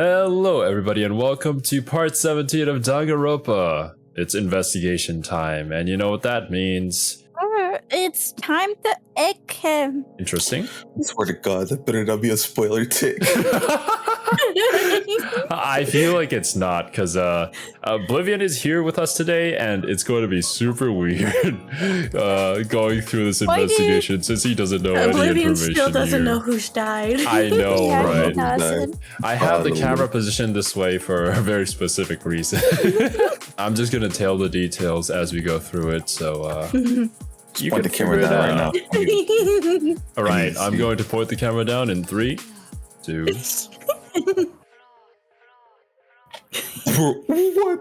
Hello everybody and welcome to part 17 of Danganronpa. It's investigation time, and you know what that means. It's time to egg him. Interesting. I swear to God, that better not be a spoiler tick. I feel like it's not, because Oblivion is here with us today, and it's going to be super weird going through this investigation since he doesn't know any Oblivion information still doesn't here. know who's died. I know, Yeah, right? he doesn't. I have the camera positioned this way for a very specific reason. I'm just going to tell the details as we go through it, so... You point the camera down right now. All right, I'm going to point the camera down in 3, 2. What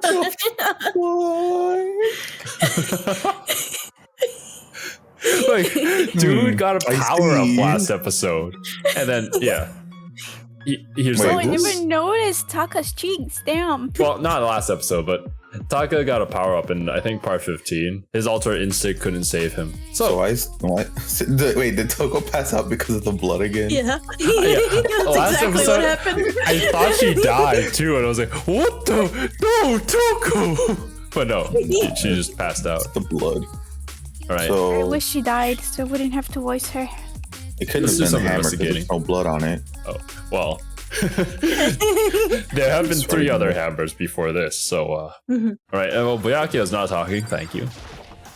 the fuck? Like, dude got a power up last episode, and then here's Oh, like, I never noticed Taka's cheeks. Damn. well, not last episode, but Taka got a power up in I think part 15. His alter instinct couldn't save him. So wait, did Toko pass out because of the blood again? Yeah. That's Last exactly what happened. I thought she died too, and I was like, what the? No, Toko! But no, she just passed out. It's the blood. All right. So I wish she died so I wouldn't have to voice her. it couldn't Let's have do been some the hammer because investigating. there's no blood on it. Oh, well. There have been 3 other hammers before this, so all right. Well, Byakuya is not talking. Thank you.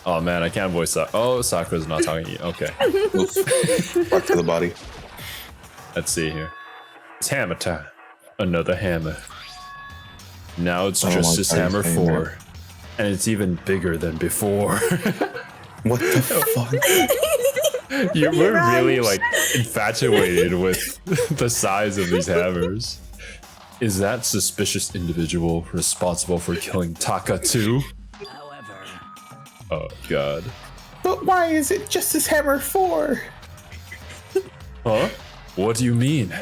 Oh man, I can't voice that. Oh, Sakura's not talking. Okay. Back to the body. Let's see here. It's hammer time. Another hammer. Now it's Justice Hammer 4, and it's even bigger than before. What the fuck? You were really like infatuated with the size of these hammers. Is that suspicious individual responsible for killing Taka too? Oh god. But why is it Justice Hammer 4? Huh? What do you mean?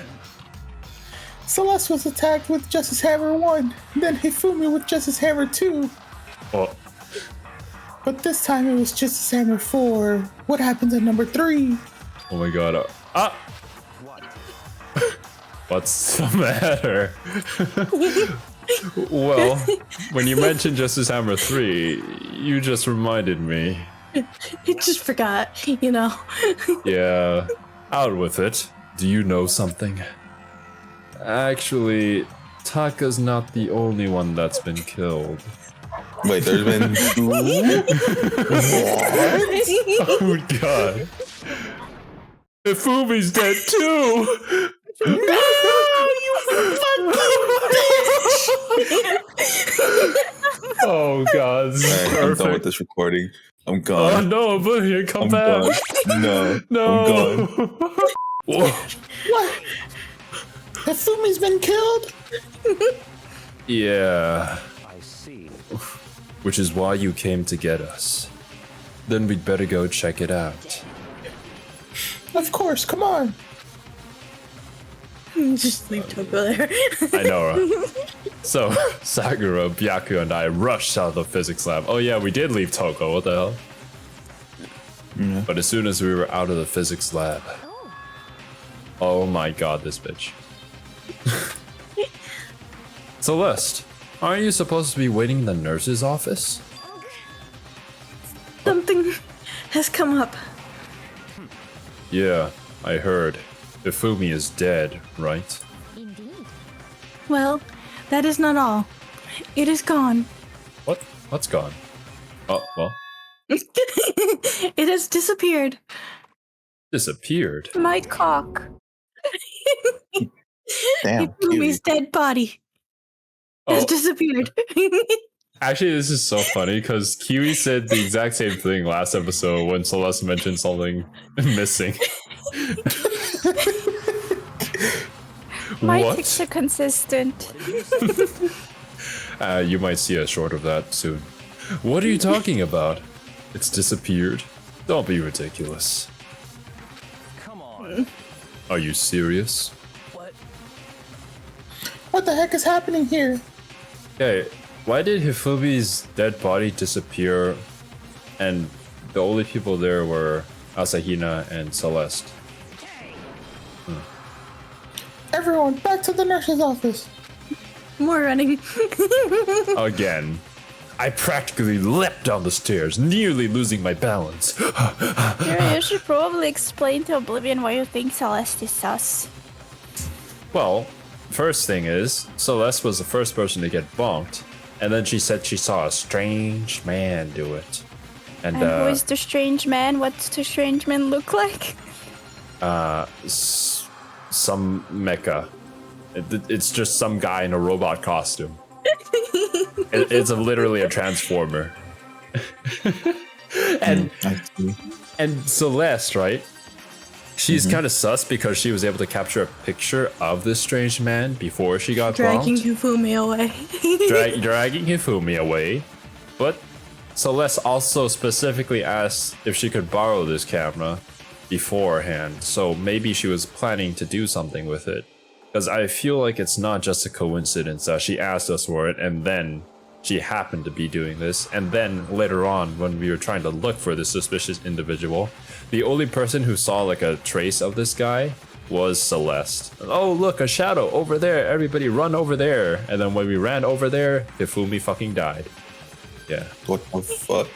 Celeste was attacked with Justice Hammer 1, then Hifumi with Justice Hammer 2. Oh, But this time it was Justice Hammer 4. What happened to number 3? oh my god. What's the matter? Well, when you mentioned Justice Hammer 3, you just reminded me. I just forgot, you know. Yeah, out with it. Do you know something? Actually, Taka's not the only one that's been killed. Wait, there's been 2? Oh god. Hifumi's dead too! No, you Oh god, this is Alright, I'm done with perfect. this recording. I'm Oh gone. no, but here, come I'm back. done. No, No. I'm gone. Whoa. What? Hifumi's been killed? Yeah. I see. Which is why you came to get us. Then we'd better go check it out. Of course, come on. Just leave Toko there. I know, right? So, Sakura, Byakuya, and I rushed out of the physics lab. Oh yeah, we did leave Toko, what the hell? Yeah. But as soon as we were out of the physics lab... Oh my god, this bitch. Celeste, aren't you supposed to be waiting in the nurse's office? Something has come up. Yeah, I heard. Hifumi is dead, right? Well, that is not all. It is gone. What? What's gone? Oh, well, It has disappeared. disappeared. My cock. Damn. Hifumi's dead body has Oh, disappeared. actually, this is so funny because Kiwi said the exact same thing last episode when Celeste mentioned something missing. My What? ticks are consistent. You might see a short of that soon. What are you talking about? It's disappeared? Don't be ridiculous. Come on. Are you serious? What the heck is happening here? Okay, why did Hifumi's dead body disappear and the only people there were Asahina and Celeste? Everyone, back to the nurse's office. More running. Again. I practically leapt down the stairs, nearly losing my balance. Hiro, you should probably explain to Oblivion why you think Celeste is sus. Well, first thing is, Celeste was the first person to get bonked, and then she said she saw a strange man do it. And who is the strange man? What's the strange man look like? Some mecha. It's just some guy in a robot costume. It's literally a transformer. and Celeste, right? She's kind of sus because she was able to capture a picture of this strange man before she got Dragging bonked. Hifumi away. Dragging Hifumi away. But Celeste also specifically asked if she could borrow this camera beforehand, so maybe she was planning to do something with it. Because I feel like it's not just a coincidence that she asked us for it and then she happened to be doing this, and then later on when we were trying to look for this suspicious individual, the only person who saw like a trace of this guy was Celeste. Oh look, a shadow over there, everybody run over there. And then when we ran over there, Hifumi fucking died. Yeah. What the fuck?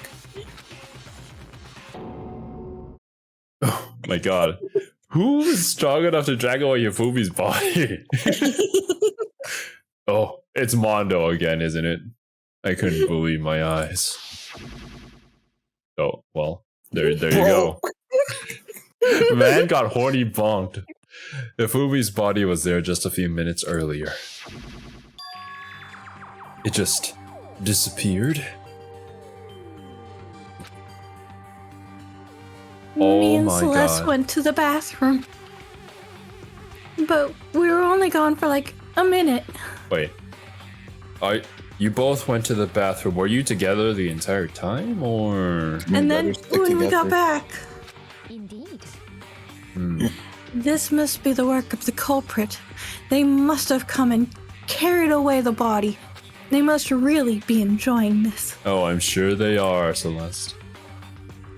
Oh my god. Who is strong enough to drag away Hifumi's body? Oh, it's Mondo again, isn't it? I couldn't believe my eyes. Oh, well, there you go. Man got horny bonked. Hifumi's body was there just a few minutes earlier. It just disappeared. Me and my Celeste God. went to the bathroom. But we were only gone for like a minute. Wait. You both went to the bathroom. Were you together the entire time, or? And then brothers stick when we got together. back, Indeed. this must be the work of the culprit. They must have come and carried away the body. They must really be enjoying this. Oh, I'm sure they are, Celeste.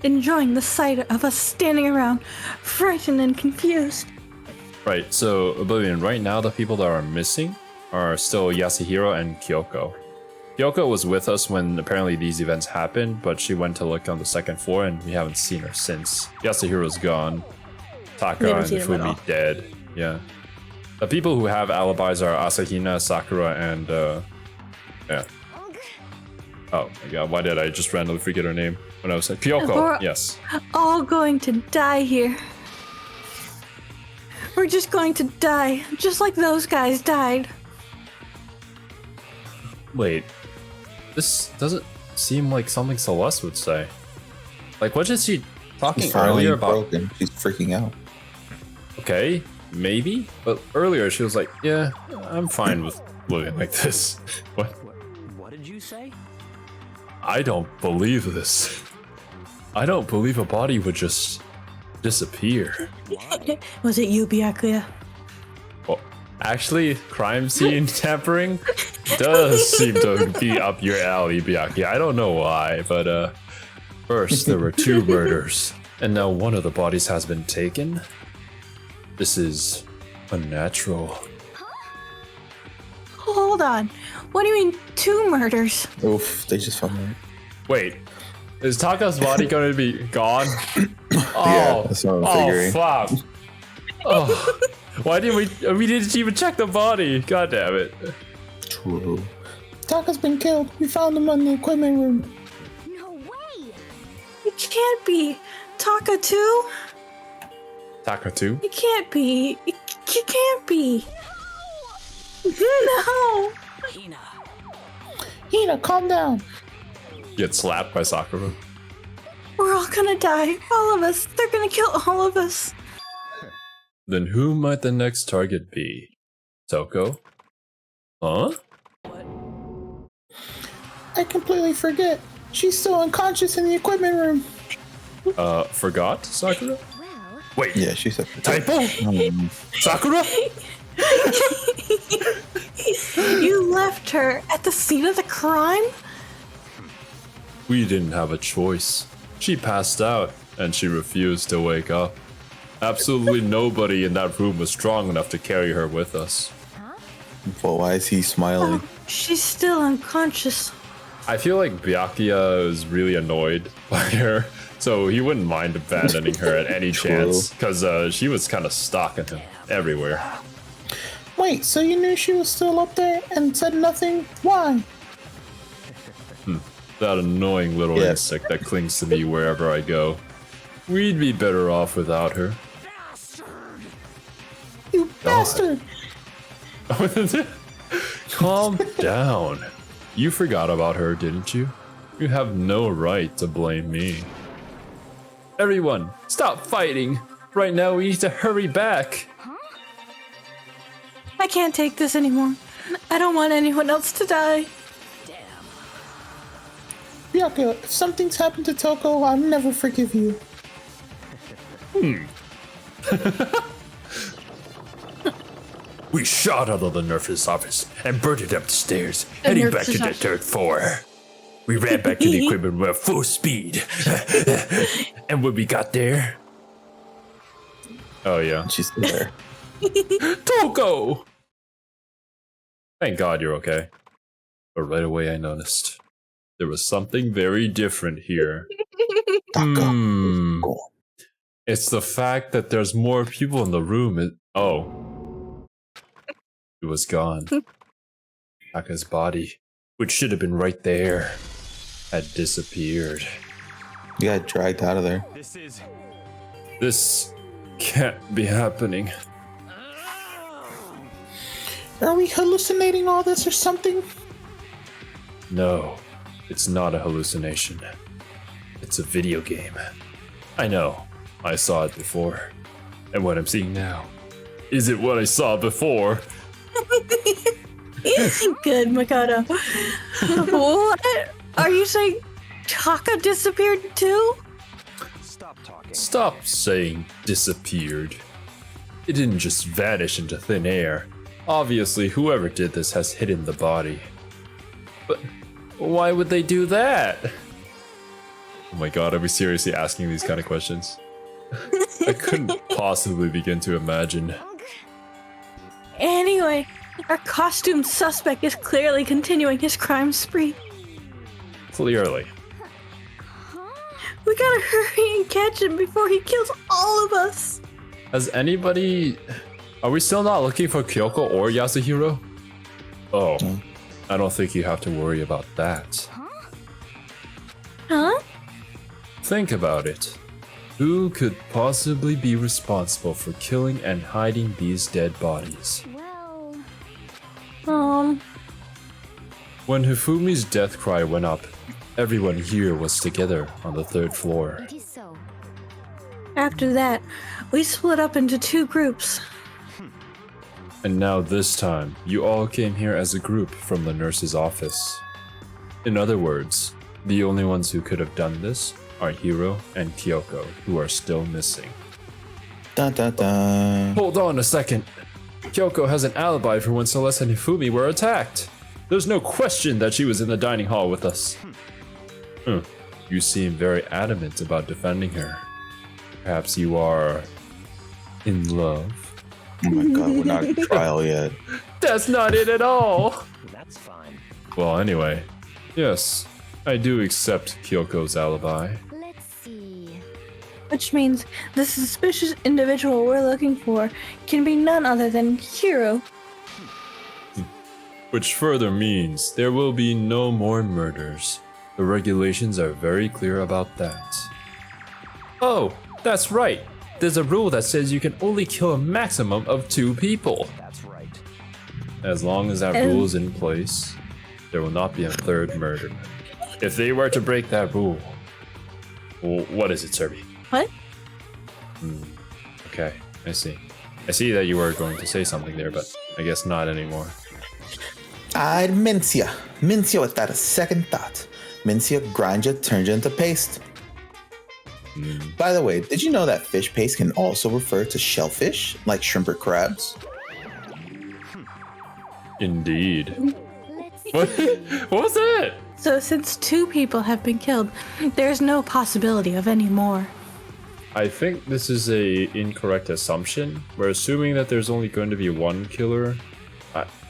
Enjoying the sight of us standing around, frightened and confused. Right, so Oblivion, right now the people that are missing are still Yasuhiro and Kyoko. Kyoko was with us when apparently these events happened, but she went to look on the second floor and we haven't seen her since. Yasuhiro's gone. Taka Never and seen him at all. Hifumi dead. Yeah. The people who have alibis are Asahina, Sakura, and yeah. Oh my god, why did I just randomly forget her name when I was like Kyoko? We're Yes. all going to die here. We're just going to die, just like those guys died. Wait. This doesn't seem like something Celeste would say. Like, what is she talking She's finally earlier about? broken. She's freaking out. Okay, maybe. But earlier she was like, yeah, I'm fine with living like this. What? What did you say? I don't believe this. I don't believe a body would just disappear. Was it you, Byakuya? Well, actually, crime scene tampering does seem to be up your alley, Byaki. I don't know why, but first there were 2 murders, and now one of the bodies has been taken. This is unnatural. Hold on. What do you mean 2 murders? Oof, they just found her. Wait, is Taka's body going to be gone? Yeah, that's what I'm figuring. Fuck. Oh, why didn't we didn't even check the body. God damn it. True. Taka's been killed. We found him in the equipment room. No way! It can't be. Taka too? Taka too? It can't be. It can't be. No. Hina. Hina, calm down. Get slapped by Sakura. We're all gonna die. All of us. They're gonna kill all of us. Then who might the next target be? Toko? Huh? I completely forget. She's still unconscious in the equipment room. Forgot Sakura? Well, Wait, Yeah, she said. typo? Sakura? You left her at the scene of the crime? We didn't have a choice. She passed out, and she refused to wake up. Absolutely nobody in that room was strong enough to carry her with us. Well, why is he smiling? Oh, she's still unconscious. I feel like Byakuya is really annoyed by her, so he wouldn't mind abandoning her at any chance, because she was kind of stalking him everywhere. Wait, so you knew she was still up there and said nothing? Why? That annoying little insect that clings to me wherever I go. We'd be better off without her. You bastard! Calm down. You forgot about her, didn't you? You have no right to blame me. Everyone, stop fighting! Right now we need to hurry back! I can't take this anymore. I don't want anyone else to die. Byakuya, if something's happened to Toko, I'll never forgive you. We shot out of the nurse's office and burned it upstairs, heading back to the third floor. We ran back to the equipment room at full speed. And when we got there... Oh yeah. She's still there. Toko! Thank God you're okay. But right away I noticed there was something very different here. It's the fact that there's more people in the room. It was gone. Taka's body, which should have been right there, had disappeared. You got dragged out of there. This can't be happening. Are we hallucinating all this or something? No, it's not a hallucination. It's a video game. I know, I saw it before. And what I'm seeing now isn't what I saw before. Good, Mikado. What? Are you saying Taka disappeared too? Stop talking. Stop saying disappeared. It didn't just vanish into thin air. Obviously, whoever did this has hidden the body. But why would they do that? Oh my god, are we seriously asking these kind of questions? I couldn't possibly begin to imagine. Anyway, our costume suspect is clearly continuing his crime spree. Clearly. We gotta hurry and catch him before he kills all of us. Has anybody... Are we still not looking for Kyoko or Yasuhiro? Oh, I don't think you have to worry about that. Huh? Think about it. Who could possibly be responsible for killing and hiding these dead bodies? When Hifumi's death cry went up, everyone here was together on the third floor. After that, we split up into two groups. And now this time, you all came here as a group from the nurse's office. In other words, the only ones who could have done this are Hiro and Kyoko, who are still missing. Dun, dun, dun. Hold on a second. Kyoko has an alibi for when Celeste and Hifumi were attacked. There's no question that she was in the dining hall with us. You seem very adamant about defending her. Perhaps you are... in love? Oh my god, we're not in trial yet. That's not it at all! That's fine. Well, anyway, yes, I do accept Kyoko's alibi. Let's see. Which means the suspicious individual we're looking for can be none other than Hiro. Which further means there will be no more murders. The regulations are very clear about that. Oh, that's right. There's a rule that says you can only kill a maximum of 2 people. That's right. As long as that rule is in place, there will not be a third murder. If they were to break that rule... Well, what is it, Serbi? What? Okay, I see. I see that you were going to say something there, but I guess not anymore. I'd mince ya. Mince ya without a second thought. Mince ya, grind ya, turn ya into paste. By the way, did you know that fish paste can also refer to shellfish, like shrimp or crabs? Indeed. What was that? So since 2 people have been killed, there's no possibility of any more. I think this is a incorrect assumption. We're assuming that there's only going to be 1 killer,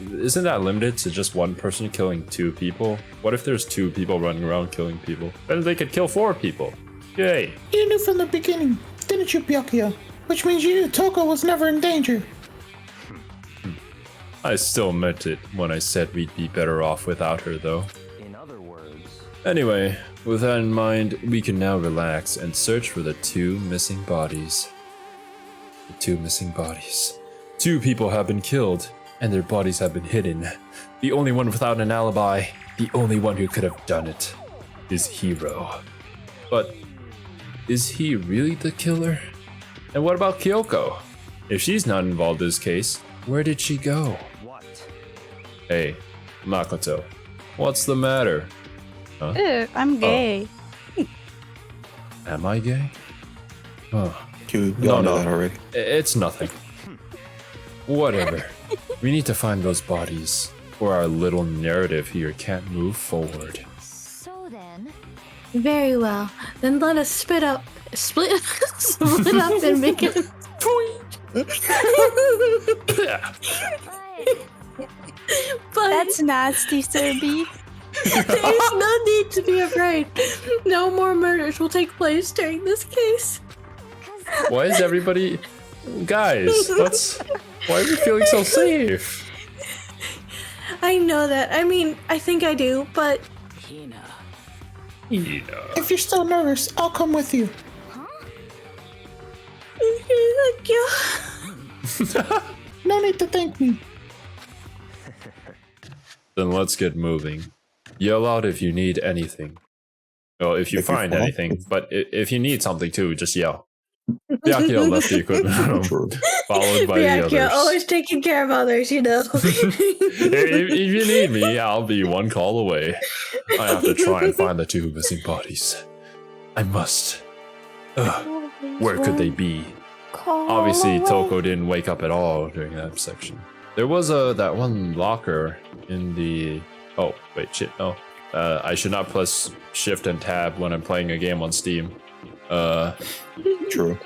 Isn't that limited to just one person killing 2 people? What if there's 2 people running around killing people? Then they could kill 4 people. Yay. You knew from the beginning, didn't you, Byakuya? Which means you knew Toko was never in danger. I still meant it when I said we'd be better off without her, though. In other words, Anyway, with that in mind, we can now relax and search for the 2 missing bodies. The 2 missing bodies. 2 people have been killed, and their bodies have been hidden. The only one without an alibi, the only one who could have done it, is Hiro. But is he really the killer? And what about Kyoko? If she's not involved in this case, where did she go? what? Hey, Makoto, what's the matter? Ew, I'm gay. Am I gay? Huh. You all know no. that already. It's nothing. Whatever. We need to find those bodies, or our little narrative here can't move forward. So then, Very well. Then let us split up and make it a point. But That's nasty, Serby. there's no need to be afraid. No more murders will take place during this case. Why is everybody... Guys, why are we feeling so safe? I know that. I mean, I think I do, but If you're still nervous, I'll come with you. thank you. No need to thank me. Then let's get moving. Yell out if you need anything. Well, if you find fall. anything, but if you need something too, just yell. Byakuya left the equipment room, True. followed by the Yeah, others. always taking care of others, you know. If you need me, I'll be one call away. I have to try and find the 2 missing bodies. I must. Where could they be? Obviously, Toko didn't wake up at all during that section. There was that one locker in the... Oh, wait, shit, no. I should not press Shift and Tab when I'm playing a game on Steam. True.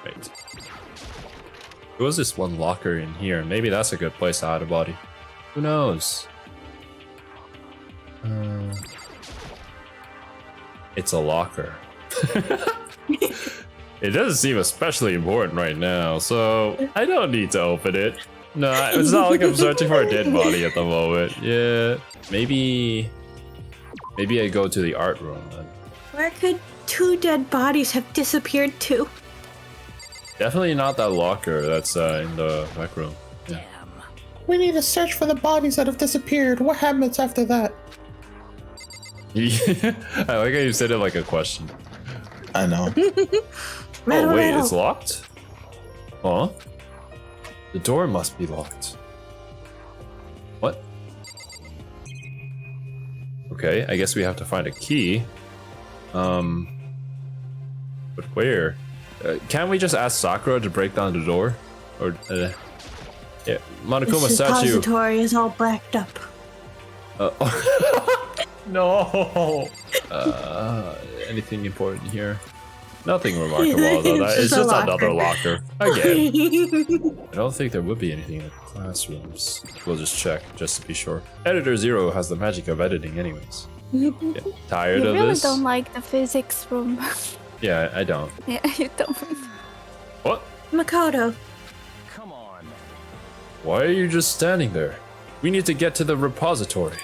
Wait. There was this one locker in here. Maybe that's a good place to hide a body. Who knows? It's a locker. It doesn't seem especially important right now, so I don't need to open it. No, it's not like I'm searching for a dead body at the moment. Yeah, maybe I go to the art room then. Where could 2 dead bodies have disappeared to? Definitely not that locker that's in the rec room. Yeah. We need to search for the bodies that have disappeared. What happens after that? I like how you said it like a question. I know. Oh wait, it's locked? Huh? The door must be locked. What? Okay, I guess we have to find a key. But where? Can't we just ask Sakura to break down the door? Or, yeah, Monokuma This statue. repository is all blacked up. No! Anything important here? Nothing remarkable although that. It's just another locker. Again. I don't think there would be anything in the classrooms. We'll just check, just to be sure. Editor Zero has the magic of editing anyways. Yeah. Tired You of really this? don't like the physics room. Yeah, I don't. Yeah, you don't. What? Makoto, Come on. Why are you just standing there? We need to get to the repository.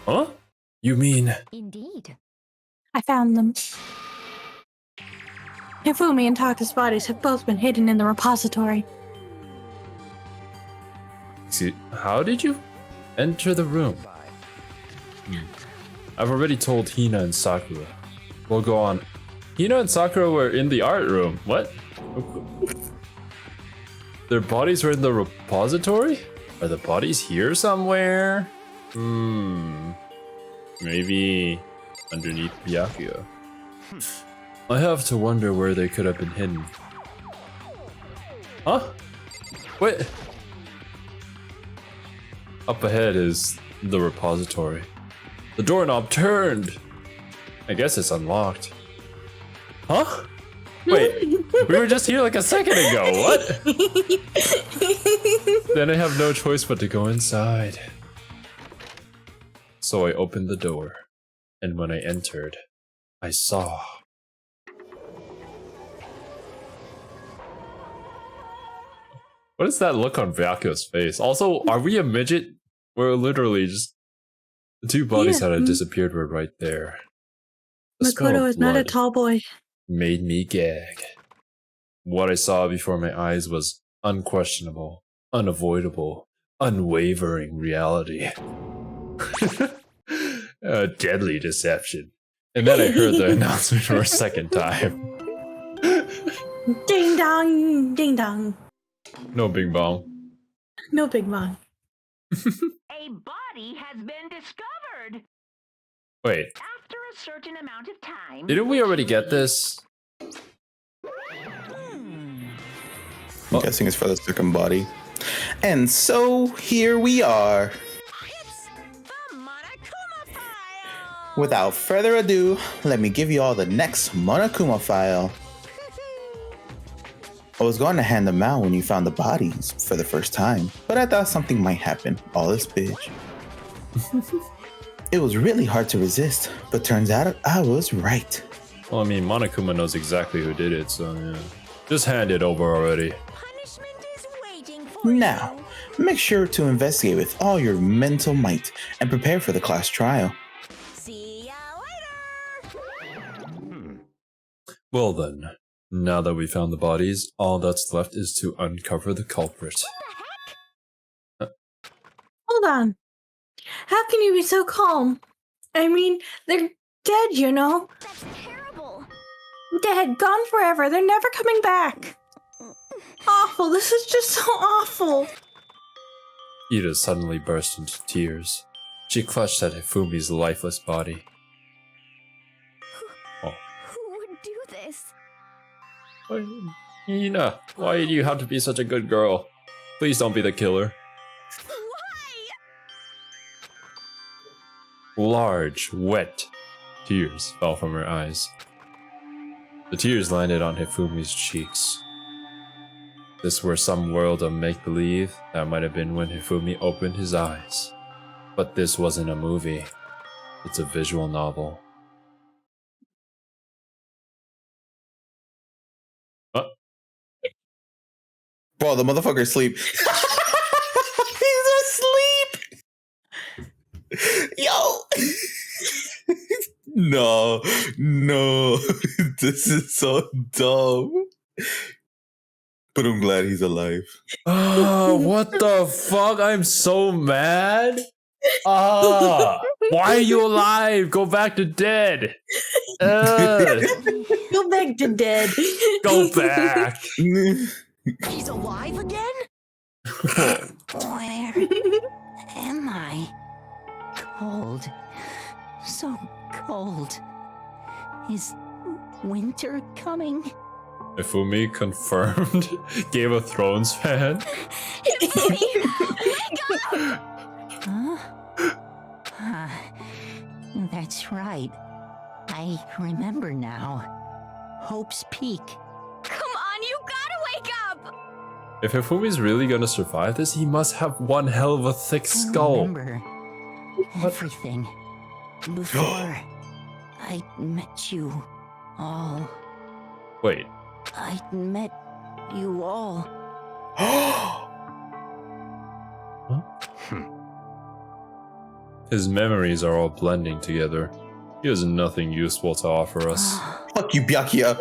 Huh? You mean... indeed. I found them. Hifumi and Taka's bodies have both been hidden in the repository. See, how did you enter the room? I've already told Hina and Sakura. We'll go on. Hina and Sakura were in the art room. What? Their bodies were in the repository? Are the bodies here somewhere? Maybe underneath Byakuya. I have to wonder where they could have been hidden. Huh? Wait. Up ahead is the repository. The doorknob turned. I guess it's unlocked. Huh? Wait, we were just here like a second ago. What? Then I have no choice but to go inside. So I opened the door, and when I entered, I saw... What is that look on Byakuyo's face? Also, are we a midget? We're literally just... The two bodies that had disappeared were right there. The smell Makoto of is not a blood tall boy. made me gag. What I saw before my eyes was unquestionable, unavoidable, unwavering reality. A deadly deception. And then I heard the announcement for a second time. Ding dong, ding dong. No bing bong. No big man. A body has been discovered. Wait, After a certain amount of time. didn't we already get this? I'm guessing it's for the second body. And so here we are. It's the Monokuma file. Without further ado, let me give you all the next Monokuma file. I was going to hand them out when you found the bodies for the first time, but I thought something might happen. All this bitch. It was really hard to resist, but turns out I was right. Well, I mean, Monokuma knows exactly who did it, so yeah. Just hand it over already. Punishment is waiting for Now, make sure to investigate with all your mental might and prepare for the class trial. you. See ya later. Well then, now that we found the bodies, all that's left is to uncover the culprit. Hold on. How can you be so calm? I mean, they're dead, you know? That's terrible. Dead, gone forever. They're never coming back. Awful. This is just so awful. Ida suddenly burst into tears. She clutched at Hifumi's lifeless body. Who would do this? Ina, why do you have to be such a good girl? Please don't be the killer. Large, wet tears fell from her eyes. The tears landed on Hifumi's cheeks. This were some world of make-believe that might have been when Hifumi opened his eyes. But this wasn't a movie. It's a visual novel. Bro, the motherfucker asleep. He's asleep. Yo. No. This is so dumb. But I'm glad he's alive. Oh, what the fuck? I'm so mad. Why are you alive? Go back to dead. Go back to dead. Go back. He's alive again? Where am I? Cold. So cold. Is winter coming? Hifumi confirmed Game of Thrones fan. Huh? That's right. I remember now. Hope's Peak. Come on, you gotta wake up! If Hifumi's really gonna survive this, he must have one hell of a thick I skull. remember everything before I met you all. Wait, I met you all. his memories are all blending together. He has nothing useful to offer us. Fuck you, Byakuya.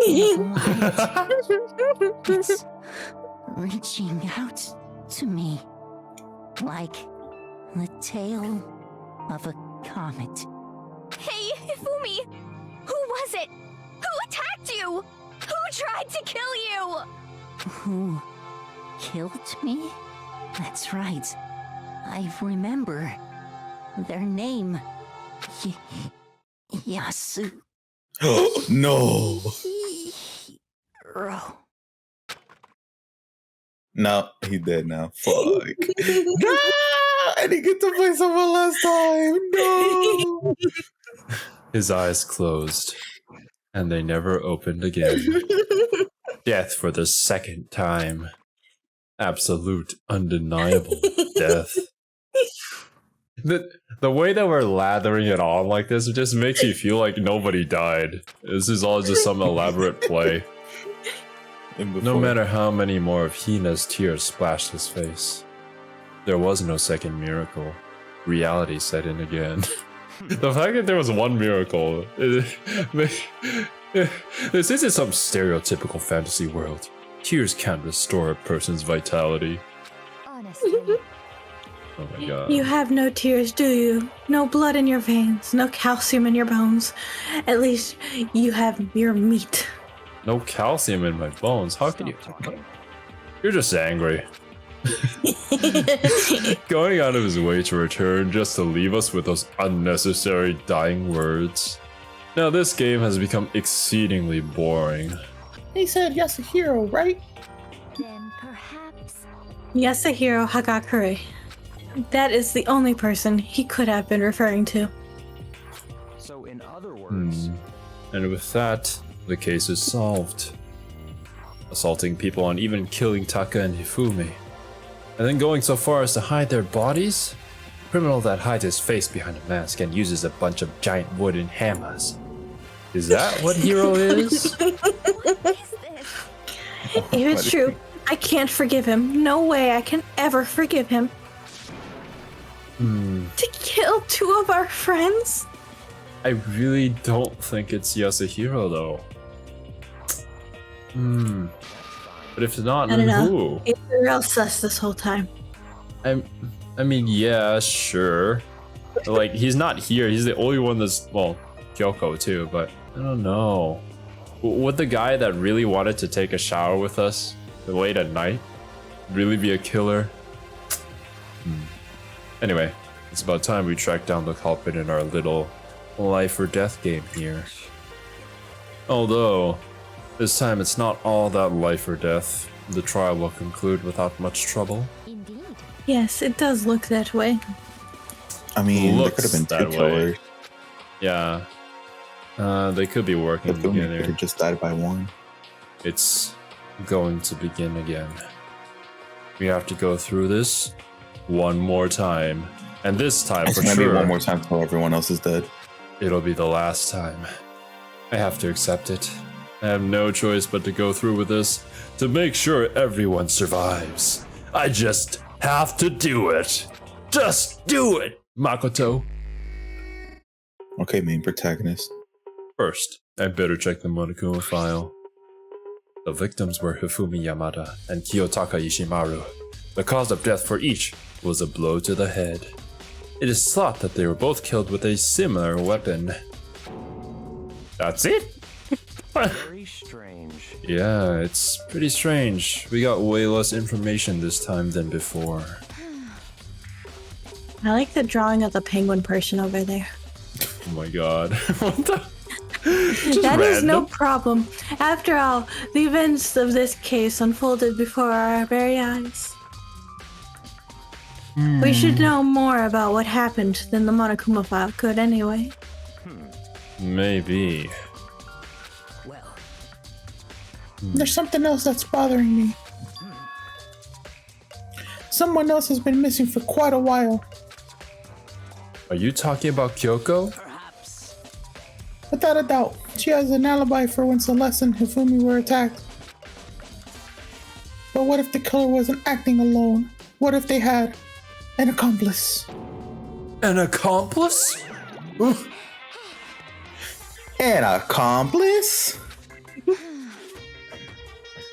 It's reaching out to me like the tail of a comet. Hey, Hifumi! Who was it? Who attacked you? Who tried to kill you? Who killed me? That's right. I remember their name. Yasu. No. Hiro. No, he dead now. Fuck. No! I didn't get to play someone last time. No. His eyes closed, and they never opened again. Death for the second time. absolute, undeniable death. The way that we're lathering it on like this, it just makes you feel like nobody died. This is all just some elaborate play. No matter how many more of Hina's tears splashed his face, there was no second miracle. Reality set in again. The fact that there was one miracle, this isn't some stereotypical fantasy world. Tears can't restore a person's vitality. Honestly, Oh my god. You have no tears, do you? No blood in your veins, no calcium in your bones. At least you have your meat. No calcium in my bones. How can you? You're just angry. Going out of his way to return just to leave us with those unnecessary dying words. Now this game has become exceedingly boring. He said Yasuhiro, right? then perhaps. Yasuhiro Hagakure. That is the only person he could have been referring to. So in other words, And with that, the case is solved. Assaulting people and even killing Taka and Hifumi. And then going so far as to hide their bodies? Criminal that hides his face behind a mask and uses a bunch of giant wooden hammers. Is that what Hiro is? If it's true, I can't forgive him. No way I can ever forgive him. To kill two of our friends? I really don't think it's Yasuhiro though. But if not, I then don't know. who? It's real sus this whole time. I mean, yeah, sure. But, like, he's not here. He's the only one that's, well, Kyoko too, but I don't know. Would the guy that really wanted to take a shower with us late at night really be a killer? Anyway, it's about time we track down the culprit in our little life or death game here. Although, this time it's not all that life or death. The trial will conclude without much trouble. Indeed. Yes, it does look that way. I mean, there Looks could have been that two way. killers. Yeah. They could be working Hifumi could together. have just died by one. It's going to begin again. We have to go through this one more time. And this time, It's for gonna sure, be one more time till everyone else is dead. it'll be the last time. I have to accept it. I have no choice but to go through with this to make sure everyone survives. I just have to do it. Just do it, Makoto. Okay, main protagonist. First, I better check the Monokuma file. The victims were Hifumi Yamada and Kiyotaka Ishimaru. The cause of death for each was a blow to the head. It is thought that they were both killed with a similar weapon. That's it? very strange. Yeah, it's pretty strange. We got way less information this time than before. I like the drawing of the penguin person over there. Oh my god. What the? That is no random. problem. After all, the events of this case unfolded before our very eyes. We should know more about what happened than the Monokuma file could anyway. Maybe. Well, There's something else that's bothering me. Someone else has been missing for quite a while. Are you talking about Kyoko? perhaps. Without a doubt, she has an alibi for when Celeste and Hifumi were attacked. But what if the killer wasn't acting alone? What if they had an accomplice? An accomplice? An accomplice?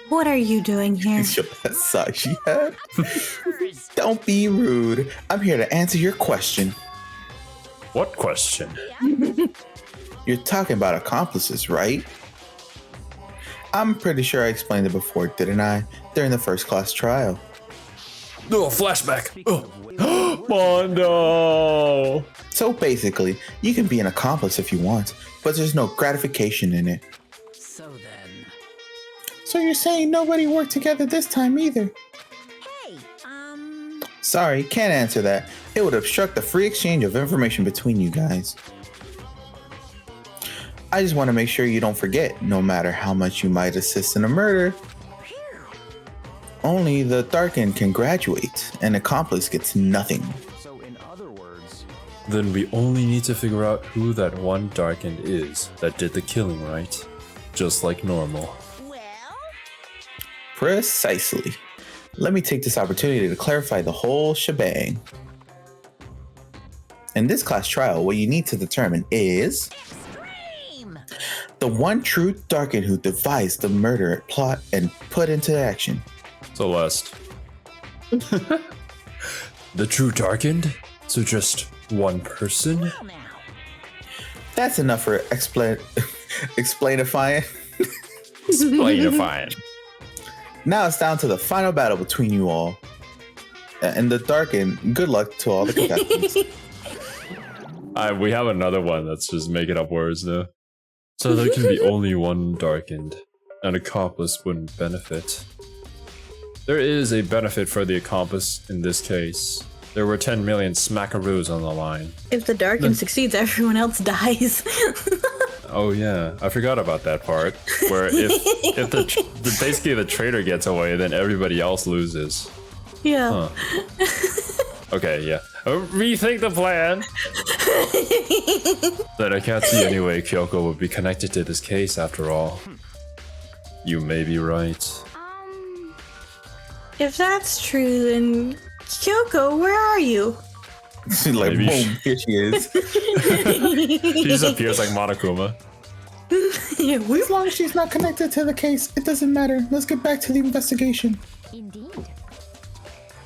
What are you doing here? Show that sigh she had. Don't be rude. I'm here to answer your question. What question? You're talking about accomplices, right? I'm pretty sure I explained it before, didn't I? During the first class trial. Oh, flashback. Oh. Mondo. So basically, you can be an accomplice if you want, but there's no gratification in it. So then. So you're saying nobody worked together this time either? Hey, Sorry, can't answer that. It would obstruct the free exchange of information between you guys. I just want to make sure you don't forget, no matter how much you might assist in a murder. only the Darkin can graduate. An accomplice gets nothing. So in other words, Then we only need to figure out who that one Darkened is that did the killing, right? Just like normal. Precisely. Let me take this opportunity to clarify the whole shebang. In this class trial, what you need to determine is the one true Darkin who devised the murder plot and put into action. Celeste. The true Darkened? So just one person? That's enough for explainifying. Explainifying. Now it's down to the final battle between you all. And the Darkin, good luck to all the contestants. We have another one that's just making up words now. So there can be only one Darkened. An accomplice wouldn't benefit. There is a benefit for the accomplice in this case. There were 10 million smackaroos on the line. If the Darkin succeeds, everyone else dies. Oh yeah, I forgot about that part. Where if basically the traitor gets away, then everybody else loses. Yeah. Huh. Okay, yeah. Rethink the plan. Then I can't see any way Kyoko would be connected to this case after all. You may be right. If that's true, then Kyoko, where are you? Like, Maybe boom, here she is. She just appears like Monokuma. Yeah, As long as she's not connected to the case, it doesn't matter. Let's get back to the investigation. Indeed.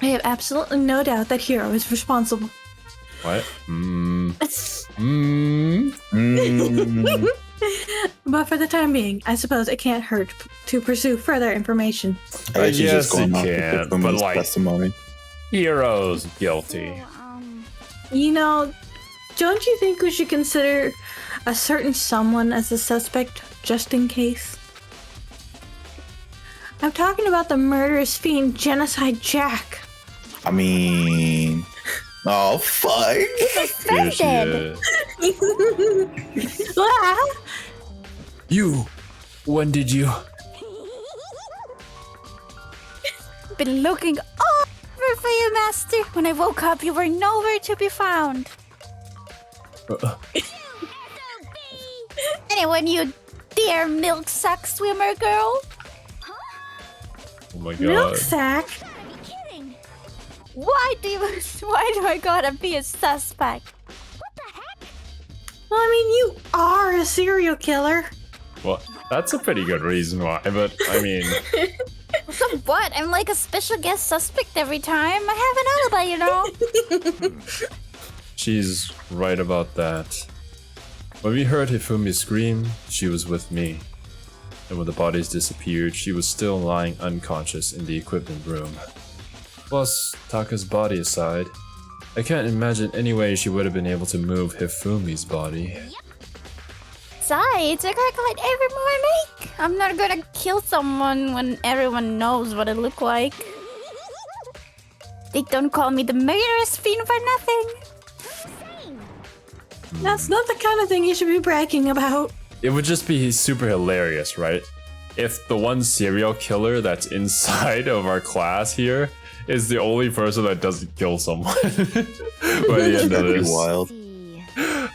I have absolutely no doubt that Hiro is responsible. What? But for the time being, I suppose it can't hurt to pursue further information. I guess Yes, it off can, the but like- testimony. Hero's guilty. You know, don't you think we should consider a certain someone as a suspect just in case? I'm talking about the murderous fiend Genocide Jack. I mean, oh fuck! Here she is. Ah! You! When did you? Been looking all over for you, Master. When I woke up, you were nowhere to be found. Anyone, you dear milk sack swimmer girl? Oh my god. Milk sack? Why do I gotta be a suspect? Well, I mean, you are a serial killer. Well, that's a pretty good reason why, but I mean, So what? I'm like a special guest suspect every time. I have an alibi, you know. she's right about that. When we heard Hifumi scream, she was with me. And when the bodies disappeared, she was still lying unconscious in the equipment room. Plus, Taka's body aside, I can't imagine any way she would have been able to move Hifumi's body. Besides, I calculate every move I make. I'm not gonna kill someone when everyone knows what I look like. They don't call me the murderous fiend for nothing. That's not the kind of thing you should be bragging about. It would just be super hilarious, right? If the one serial killer that's inside of our class here is the only person that doesn't kill someone by the end of That'd be this. wild.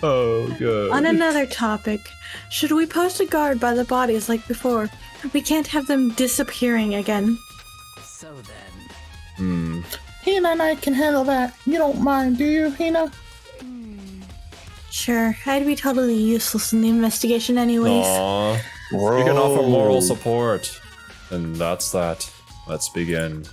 Oh god. On another topic, should we post a guard by the bodies like before? We can't have them disappearing again. So then, Hina and I can handle that. You don't mind, do you, Hina? Sure, I'd be totally useless in the investigation anyways. Aww. Bro. We can offer moral support. And that's that. Let's begin.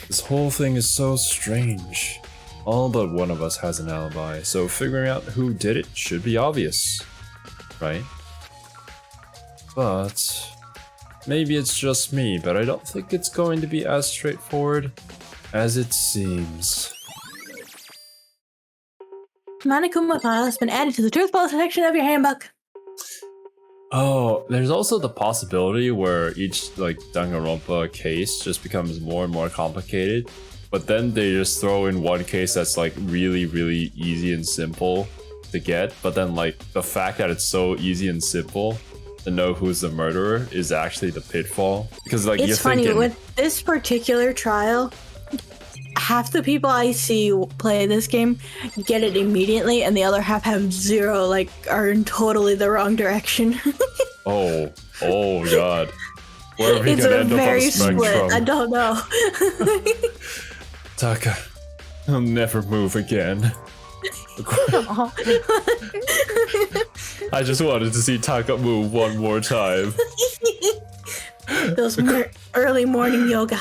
This whole thing is so strange. All but one of us has an alibi, so figuring out who did it should be obvious. Right? But maybe it's just me, but I don't think it's going to be as straightforward as it seems. Monokuma file has been added to the truthful section of your handbook. Oh, there's also the possibility where each like Danganronpa case just becomes more and more complicated, but then they just throw in one case that's like really, really easy and simple to get, but then like the fact that it's so easy and simple to know who's the murderer is actually the pitfall. Because like you're It's funny, thinking, with this particular trial, half the people I see play this game get it immediately, and the other half have zero, like, are in totally the wrong direction. oh god. Where are we It's gonna a end up on very the spectrum? split. I don't know. Taka, I'll never move again. I just wanted to see Taka move one more time. Those early morning yoga.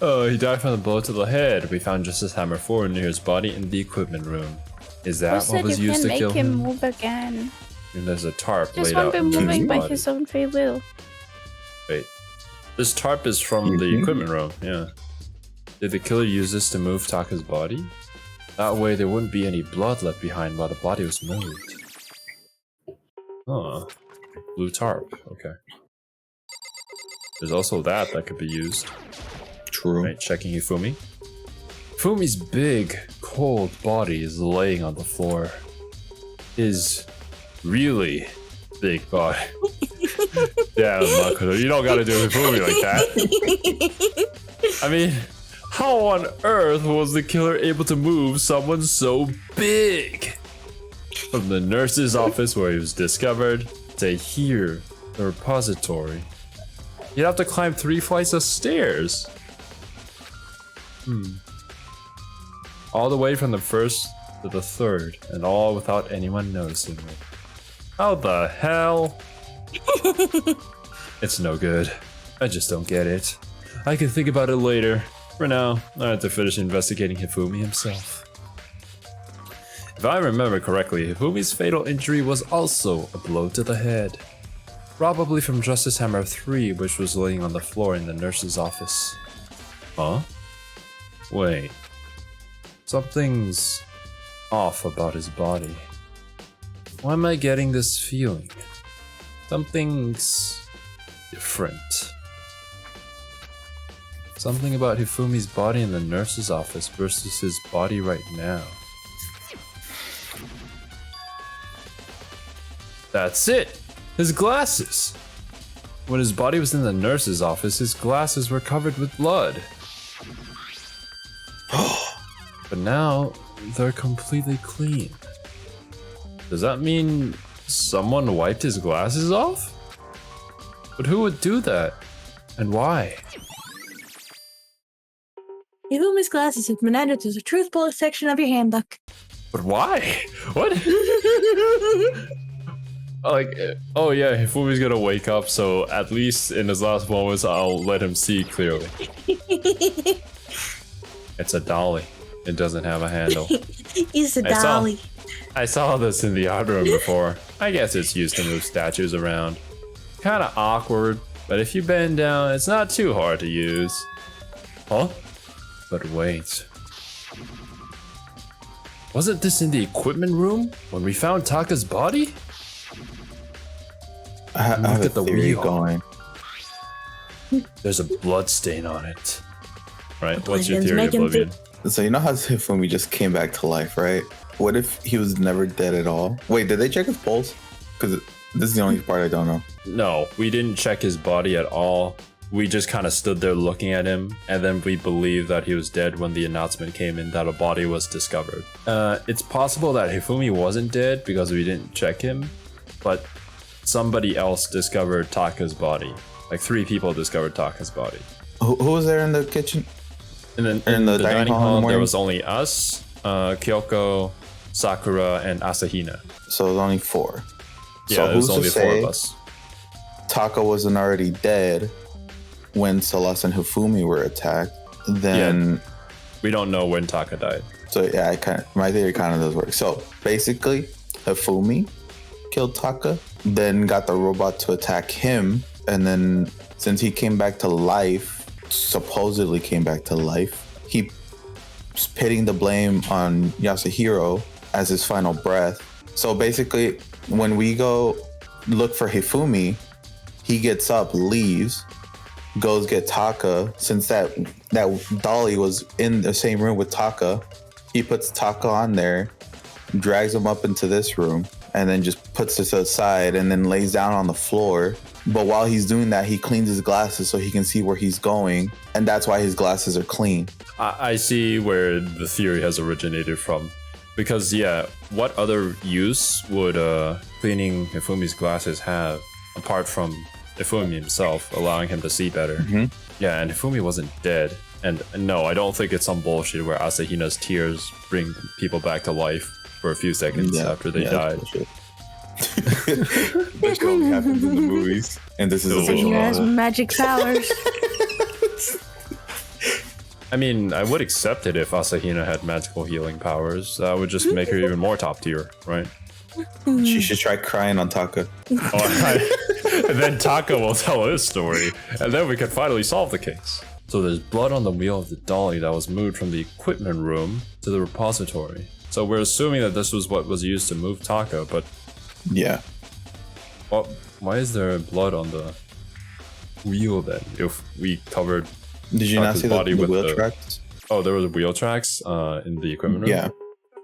Oh, he died from the blow to the head. We found Justice Hammer 4 near his body in the equipment room. Is Who that what said was you used can to make kill him him? move again? And there's a tarp Just laid won't out be in his moving by body. his own free will. Wait. This tarp is from the equipment room, yeah. Did the killer use this to move Taka's body? That way there wouldn't be any blood left behind while the body was moved. Huh. Blue tarp, okay. There's also that could be used. True. Right, checking Hifumi. Hifumi's big, cold body is laying on the floor. His really big body. Damn, Makoto, you don't gotta do Hifumi like that. I mean, how on earth was the killer able to move someone so big? From the nurse's office where he was discovered to here, the repository. You'd have to climb 3 flights of stairs. All the way from the first to the third, and all without anyone noticing it. How the hell? It's no good. I just don't get it. I can think about it later. For now, I have to finish investigating Hifumi himself. If I remember correctly, Hifumi's fatal injury was also a blow to the head. Probably from Justice Hammer 3, which was laying on the floor in the nurse's office. Huh? Wait. Something's off about his body. Why am I getting this feeling? Something's different. Something about Hifumi's body in the nurse's office versus his body right now. That's it! His glasses! When his body was in the nurse's office, his glasses were covered with blood. But now, they're completely clean. Does that mean someone wiped his glasses off? But who would do that? And why? Hifumi's glasses have been added to the truth bullet section of your handbook. But why? What? Like, oh yeah, Hifumi's gonna wake up, so at least in his last moments, I'll let him see clearly. It's a dolly. It doesn't have a handle. He's a dolly. I saw this in the art room before. I guess it's used to move statues around. Kinda awkward, but if you bend down, it's not too hard to use. Huh? But wait. Wasn't this in the equipment room when we found Taka's body? I have Look at the theory wheel. going. There's a blood stain on it. Right? What's Oblivion's your theory, making Oblivion? So you know how Hifumi just came back to life, right? What if he was never dead at all? Wait, did they check his pulse? Because this is the only part I don't know. No, we didn't check his body at all. We just kind of stood there looking at him, and then we believed that he was dead when the announcement came in that a body was discovered. It's possible that Hifumi wasn't dead because we didn't check him, but somebody else discovered Taka's body. Like 3 people discovered Taka's body. Who was there in the kitchen? And then In the dining hall in the there morning? was only us, Kyoko, Sakura, and Asahina. So it was only 4. Yeah, So there was who's only to 4 of say us. Taka wasn't already dead when Celeste and Hifumi were attacked? Then We don't know when Taka died. so yeah, my theory kind of does work. So basically, Hifumi killed Taka, then got the robot to attack him, and then since he came back to life, supposedly came back to life, he's pitting the blame on Yasuhiro as his final breath. So basically, when we go look for Hifumi, he gets up, leaves, goes get Taka. Since that dolly was in the same room with Taka, he puts Taka on there, drags him up into this room, and then just puts it to the side and then lays down on the floor. But while he's doing that, he cleans his glasses so he can see where he's going. And that's why his glasses are clean. I see where the theory has originated from. Because, yeah, what other use would cleaning Hifumi's glasses have apart from Hifumi himself, allowing him to see better? Mm-hmm. Yeah, and Hifumi wasn't dead. And no, I don't think it's some bullshit where Asahina's tears bring people back to life for a few seconds after they died. That only happens in the movies. And this is official. Asahina has magic powers. I mean, I would accept it if Asahina had magical healing powers. That would just make her even more top tier, right? She should try crying on Taka. And then Taka will tell his story, and then we can finally solve the case. So there's blood on the wheel of the dolly that was moved from the equipment room to the repository. So we're assuming that this was what was used to move Taka, but yeah. well, why is there blood on the wheel then? If we covered Did you Taka's not see the body with wheel tracks? Oh, there was wheel tracks in the equipment room? Yeah.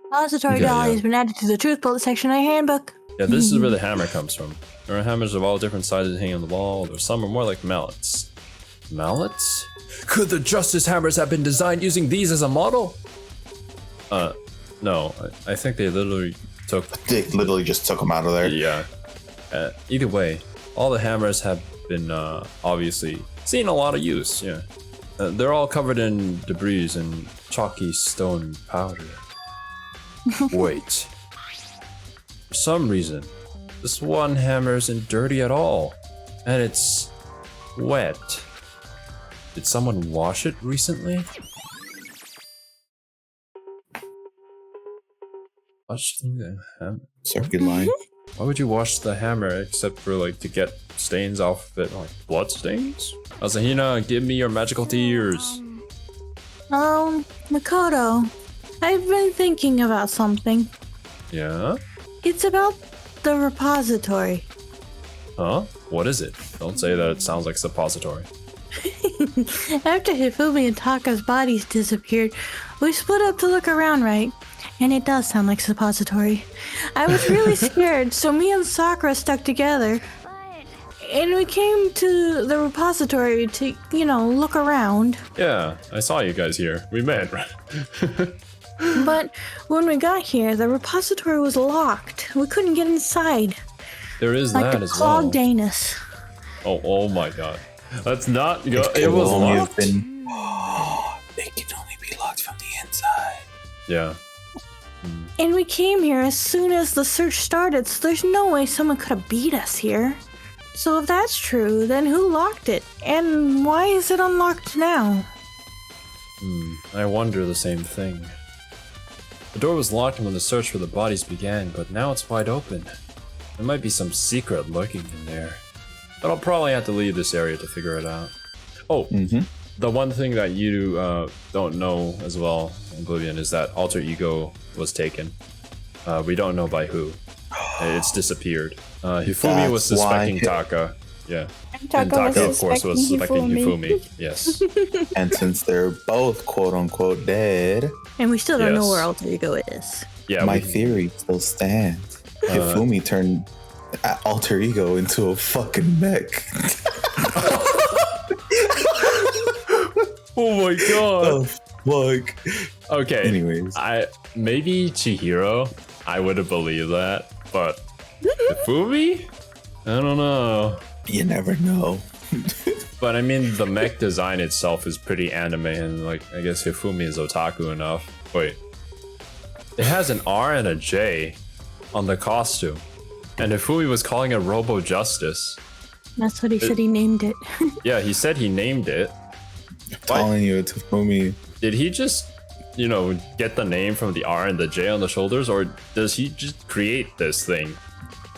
Repository dolly has been added to the truth bullet section of the handbook. Yeah, this is where the hammer comes from. There are hammers of all different sizes hanging on the wall. There's some are more like mallets. Mallets? Could the Justice hammers have been designed using these as a model? No. I think they literally just took them out of there. Yeah. Either way, all the hammers have been obviously seen a lot of use. Yeah. They're all covered in debris and chalky stone powder. Wait. For some reason, this one hammer isn't dirty at all, and it's wet. Did someone wash it recently? Wash the hammer? Circuit line. Why would you wash the hammer except for like to get stains off of it, like blood stains? Asahina, give me your magical tears. Makoto, I've been thinking about something. Yeah? It's about the repository. Huh? What is it? Don't say that it sounds like suppository. After Hifumi and Taka's bodies disappeared, we split up to look around, right? And it does sound like suppository. I was really scared, so me and Sakura stuck together. And we came to the repository to, look around. Yeah, I saw you guys here. We met, right? But when we got here, the repository was locked. We couldn't get inside. There is like that the as well. clogged anus. Oh my god. Let's not go. It was locked. It can only be locked from the inside. Yeah. And we came here as soon as the search started, so there's no way someone could have beat us here. So if that's true, then who locked it? And why is it unlocked now? I wonder the same thing. The door was locked when the search for the bodies began, but now it's wide open. There might be some secret lurking in there. But I'll probably have to leave this area to figure it out. Oh, the one thing that you don't know as well, Oblivion, is that Alter Ego was taken. We don't know by who. It's disappeared. Hifumi was suspecting Taka. Yeah. And Taka, of course, was suspecting Hifumi. Yes. And since they're both quote unquote dead, and we still don't know where Alter Ego is. Yeah, my theory still stands. Hifumi turned Alter Ego into a fucking mech. Oh my god. Oh, fuck. Okay. Anyways. Maybe Chihiro, I would have believed that, but Hifumi? I don't know. You never know. But I mean, the mech design itself is pretty anime, and like, I guess Hifumi is otaku enough. Wait. It has an R and a J on the costume. And Hifumi was calling it Robo Justice. That's what he said he named it. Yeah, he said he named it. Telling you it's Hifumi. Did he just, get the name from the R and the J on the shoulders, or does he just create this thing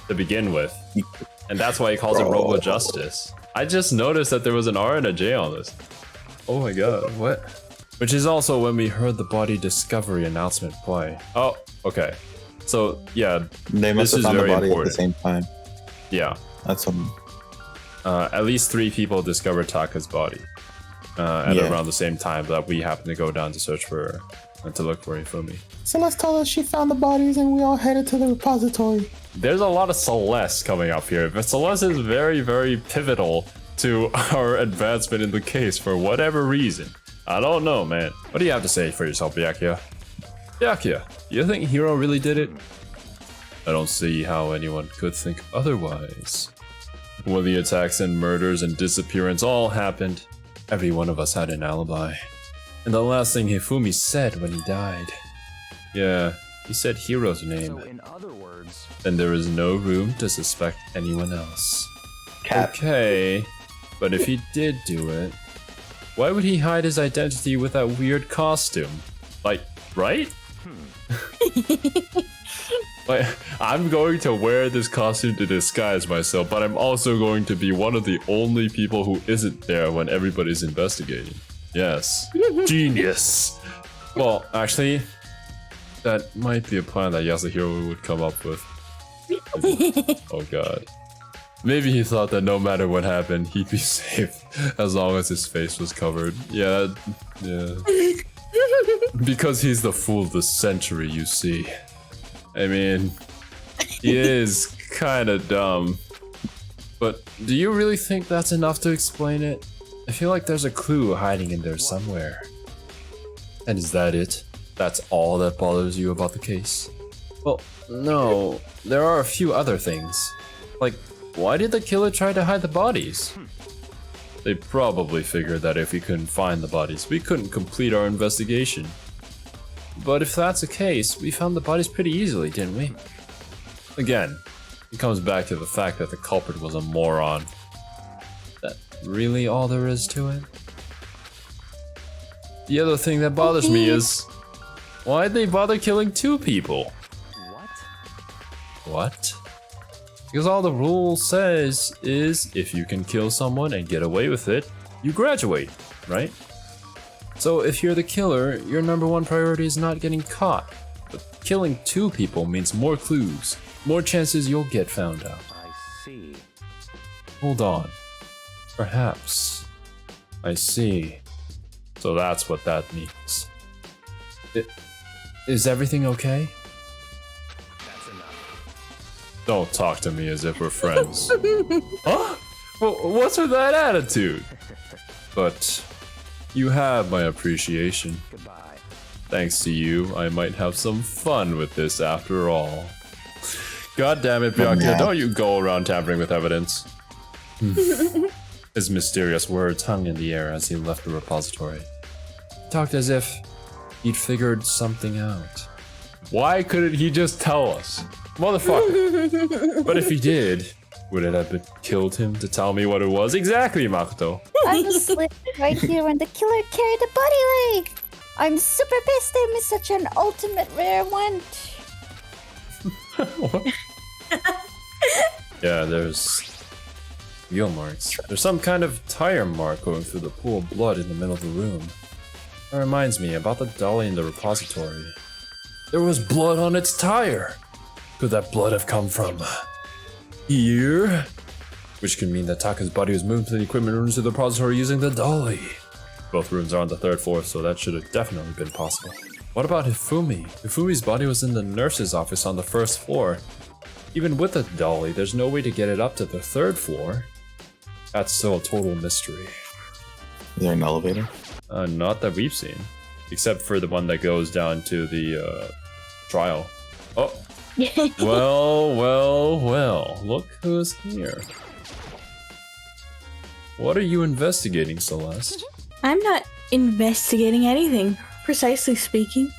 to begin with? And that's why he calls it Robo Justice. I just noticed that there was an R and a J on this. Oh my god, what? Which is also when we heard the body discovery announcement play. Oh, okay. So, yeah, they must have found the body important. at the same time. Yeah. That's something. At least 3 people discovered Taka's body. at around the same time that we happened to go down to search for and to look for Hifumi. Celeste told us she found the bodies and we all headed to the repository. There's a lot of Celeste coming up here, but Celeste is very, very pivotal to our advancement in the case for whatever reason. I don't know, man. What do you have to say for yourself, Byakuya? Byakuya, do you think Hiro really did it? I don't see how anyone could think otherwise. When the attacks and murders and disappearance all happened, every one of us had an alibi. And the last thing Hifumi said when he died. Yeah, he said Hiro's name. So in other words, Then there is no room to suspect anyone else. Cap. Okay, but if he did do it, why would he hide his identity with that weird costume? Like, right? Like, I'm going to wear this costume to disguise myself, but I'm also going to be one of the only people who isn't there when everybody's investigating. Yes. Genius. Well, actually, that might be a plan that Yasuhiro would come up with. Oh god. Maybe he thought that no matter what happened, he'd be safe as long as his face was covered. Yeah. Because he's the fool of the century, you see. I mean, he is kinda dumb. But do you really think that's enough to explain it? I feel like there's a clue hiding in there somewhere. And is that it? That's all that bothers you about the case? Well, no. There are a few other things. Like, why did the killer try to hide the bodies? They probably figured that if we couldn't find the bodies, we couldn't complete our investigation. But if that's the case, we found the bodies pretty easily, didn't we? Again, it comes back to the fact that the culprit was a moron. That really all there is to it? The other thing that bothers me is, why'd they bother killing 2 people? What? Because all the rule says is if you can kill someone and get away with it, you graduate, right? So if you're the killer, your number one priority is not getting caught. But killing 2 people means more clues, more chances you'll get found out. I see. Hold on. Perhaps. I see. So that's what that means. Is everything okay? That's enough. Don't talk to me as if we're friends. Huh? Well, what's with that attitude? But you have my appreciation. Goodbye. Thanks to you, I might have some fun with this after all. God damn it, Byakuya, don't you go around tampering with evidence. His mysterious words hung in the air as he left the repository. He talked as if he'd figured something out. Why couldn't he just tell us? Motherfucker. But if he did, would it have killed him to tell me what it was? Exactly, Makoto. I was sleeping right here when the killer carried the body away. I'm super pissed I missed such an ultimate rare one. Yeah, there's wheel marks. There's some kind of tire mark going through the pool of blood in the middle of the room. That reminds me about the dolly in the repository. There was blood on its tire. Could that blood have come from here? Which could mean that Taka's body was moved to the equipment rooms to the repository using the dolly. Both rooms are on the 3rd floor, so that should have definitely been possible. What about Hifumi? Hifumi's body was in the nurse's office on the 1st floor. Even with the dolly, there's no way to get it up to the 3rd floor. That's still a total mystery. Is there an elevator? Not that we've seen. Except for the one that goes down to the trial. Oh! Well, look who's here. What are you investigating, Celeste? I'm not investigating anything, precisely speaking.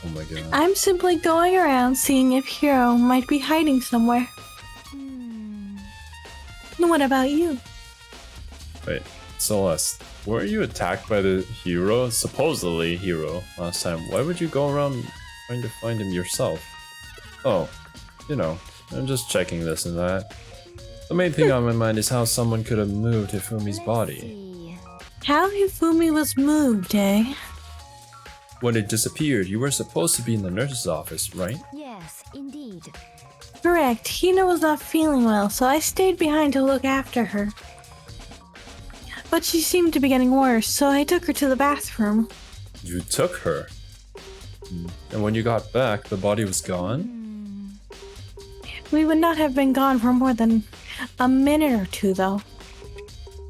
Oh my god. I'm simply going around seeing if Hiro might be hiding somewhere. What about you? Wait, Celeste, weren't you attacked by the Hiro? Supposedly Hiro, last time. Why would you go around trying to find him yourself? Oh, you know, I'm just checking this and that. The main thing on my mind is how someone could have moved Hifumi's body. How Hifumi was moved, eh? When it disappeared, you were supposed to be in the nurse's office, right? Yes, indeed. Correct. Hina was not feeling well, so I stayed behind to look after her. but she seemed to be getting worse, so I took her to the bathroom. You took her? And when you got back, the body was gone? We would not have been gone for more than a minute or two, though.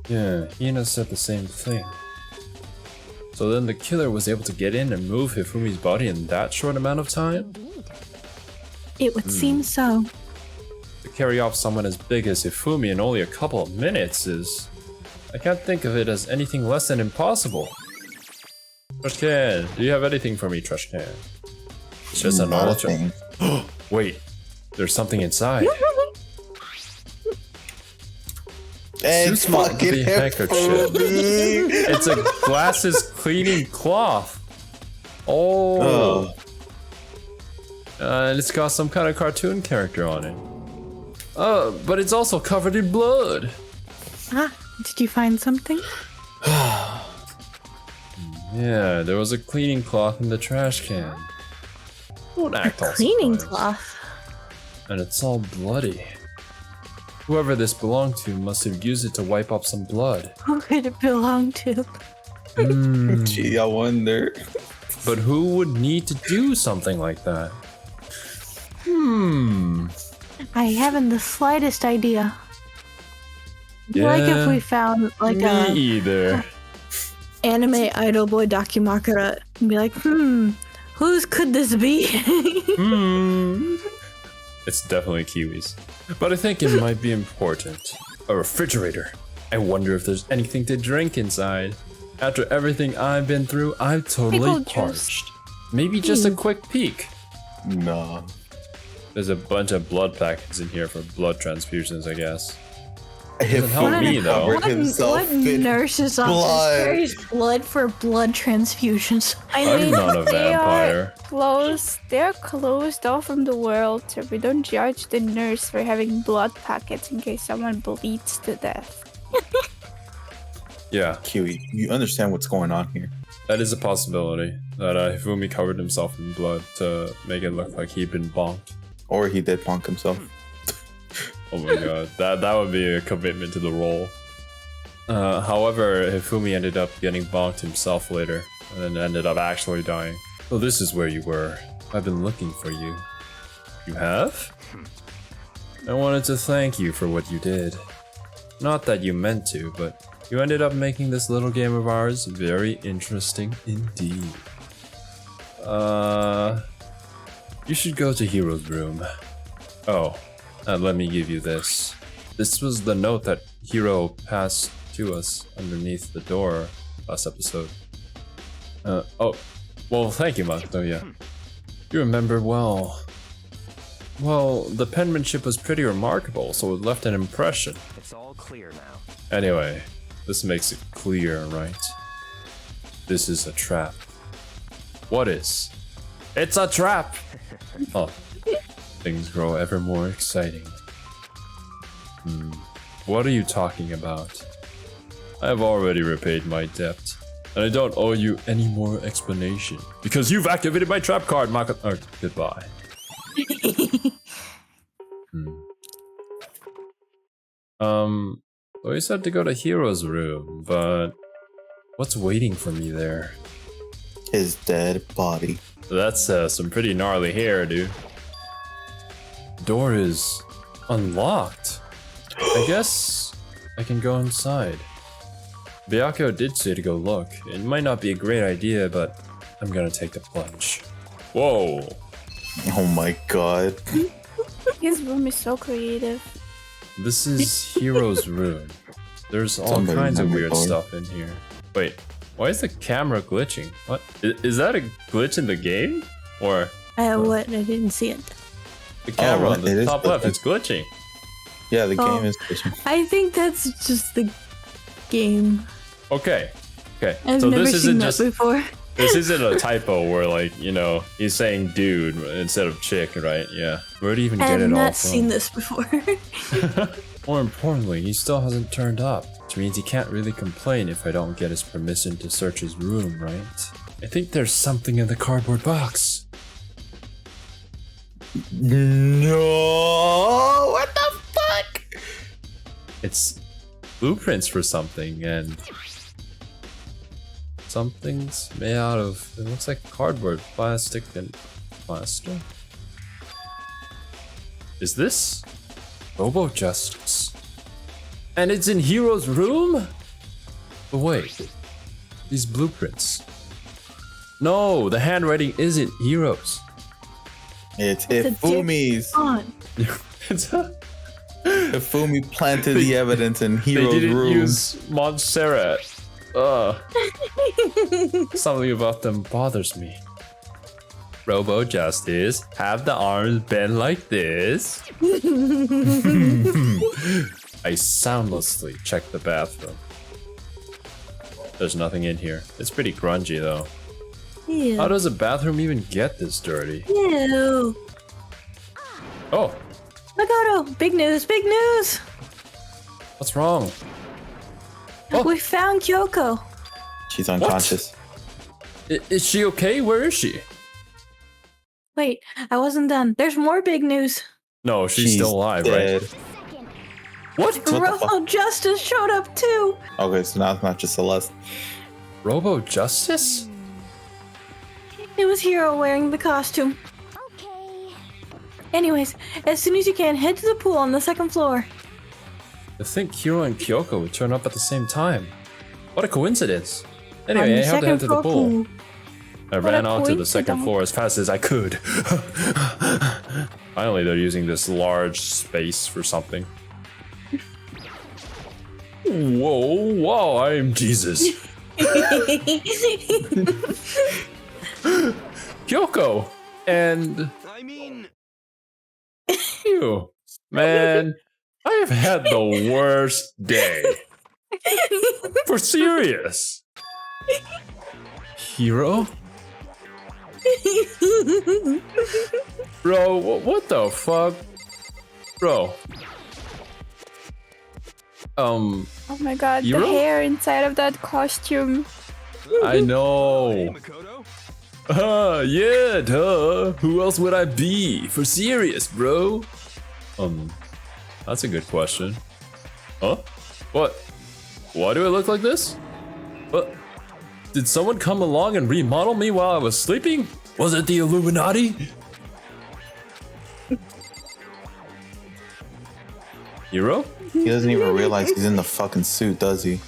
Yeah, Hina said the same thing. So then the killer was able to get in and move Hifumi's body in that short amount of time? It would seem so. To carry off someone as big as Hifumi in only a couple of minutes is... I can't think of it as anything less than impossible. Trash can, do you have anything for me, trash can? It's just a normal Nothing. Wait, there's something inside. It's fucking the handkerchief. It's a glasses cleaning cloth. Oh. And it's got some kind of cartoon character on it. But it's also covered in blood. Ah, did you find something? Yeah, there was a cleaning cloth in the trash can. Don't act all Cleaning surprised. cloth. And it's all bloody. Whoever this belonged to must have used it to wipe up some blood. Who could it belong to? Gee, I wonder. But who would need to do something like that? I haven't the slightest idea. Like if we found like me a either. anime idol boy Dakimakura and be like, whose could this be? It's definitely Kiwi's. But I think it might be important. A refrigerator. I wonder if there's anything to drink inside. After everything I've been through, I'm totally Pickle juice. parched. Maybe just a quick peek. No. There's a bunch of blood packets in here for blood transfusions, I guess. If help me, though. What nurse's office blood. carries blood for blood transfusions? I'm not a vampire. They're closed off from the world, so we don't judge the nurse for having blood packets in case someone bleeds to death. Yeah, Kiwi, you understand what's going on here. that is a possibility. That Hifumi covered himself in blood to make it look like he'd been bonked. Or he did bonk himself. Oh my god, that would be a commitment to the role. However, Hifumi ended up getting bonked himself later, and then ended up actually dying. So this is where you were. I've been looking for you. You have? I wanted to thank you for what you did. Not that you meant to, but you ended up making this little game of ours very interesting indeed. You should go to Hiro's room. Oh, and let me give you this. This was the note that Hiro passed to us underneath the door last episode. Oh, well, thank you, Makoto, yeah. You remember well. Well, the penmanship was pretty remarkable, so it left an impression. It's all clear now. Anyway, this makes it clear, right? This is a trap. What is? It's a trap! Oh, things grow ever more exciting. What are you talking about? I have already repaid my debt, and I don't owe you any more explanation, because you've activated my trap card, goodbye. Well, you said to go to Hiro's room, but what's waiting for me there? His dead body. That's some pretty gnarly hair, dude. Door is unlocked. I guess I can go inside. Byakuya did say to go look. It might not be a great idea, but I'm gonna take the plunge. Whoa. Oh my god. His room is so creative. This is Hiro's room. There's all Somebody kinds of have a weird door. stuff in here. Wait, why is the camera glitching? What? Is that a glitch in the game? Or What? I didn't see it. the camera on it the is top left, glitching. it's glitching. Yeah, the Oh. game is glitching. I think that's just the game. Okay. Okay. I've so never this seen isn't that just before. this isn't a typo where, like, you know, he's saying dude instead of chick, right? Yeah. Where do you even I get have it all not from? seen this before. More importantly, he still hasn't turned up, which means he can't really complain if I don't get his permission to search his room, right? I think there's something in the cardboard box. No, what the fuck? It's blueprints for something, and something's made out of, it looks like cardboard, plastic, and plaster. Is this Robo Justice? And it's in Hiro's room? But wait, these blueprints. No, the handwriting isn't Hiro's. It's Hifumi's. It's a, Hifumi planted the evidence in Hiro's they didn't room. use Montserrat. Something about them bothers me. Robo Justice, have the arms bent like this? I soundlessly check the bathroom. There's nothing in here. It's pretty grungy though. Ew. How does a bathroom even get this dirty? Ew. Oh, Makoto, big news, big news! what's wrong? Oh. We found Kyoko. She's unconscious. Is she okay? Where is she? Wait, I wasn't done. There's more big news. No, she's still alive, dead. right? What? the Robo fuck? Justice showed up too. Okay, so now it's not just Celeste. Robo Justice? It was Hiro wearing the costume. Okay. Anyways, as soon as you can, head to the pool on the second floor. I think Hiro and Kyoko would turn up at the same time. What a coincidence. On Anyway, the I had to head to the floor pool. I ran a onto the second coincidence. floor as fast as I could. Finally, they're using this large space for something. Whoa, wow, I am Jesus. Kyoko! And I mean, you. Man, I have had the worst day. For serious. Hiro? Bro, what the fuck? Bro. Oh my god, Hiro? the hair inside of that costume. I hey, know. Makoto. Yeah, duh. Who else would I be? For serious, bro. That's a good question. Huh? What? Why do I look like this? What? Did someone come along and remodel me while I was sleeping? Was it the Illuminati? Hiro? He doesn't even realize he's in the fucking suit, does he?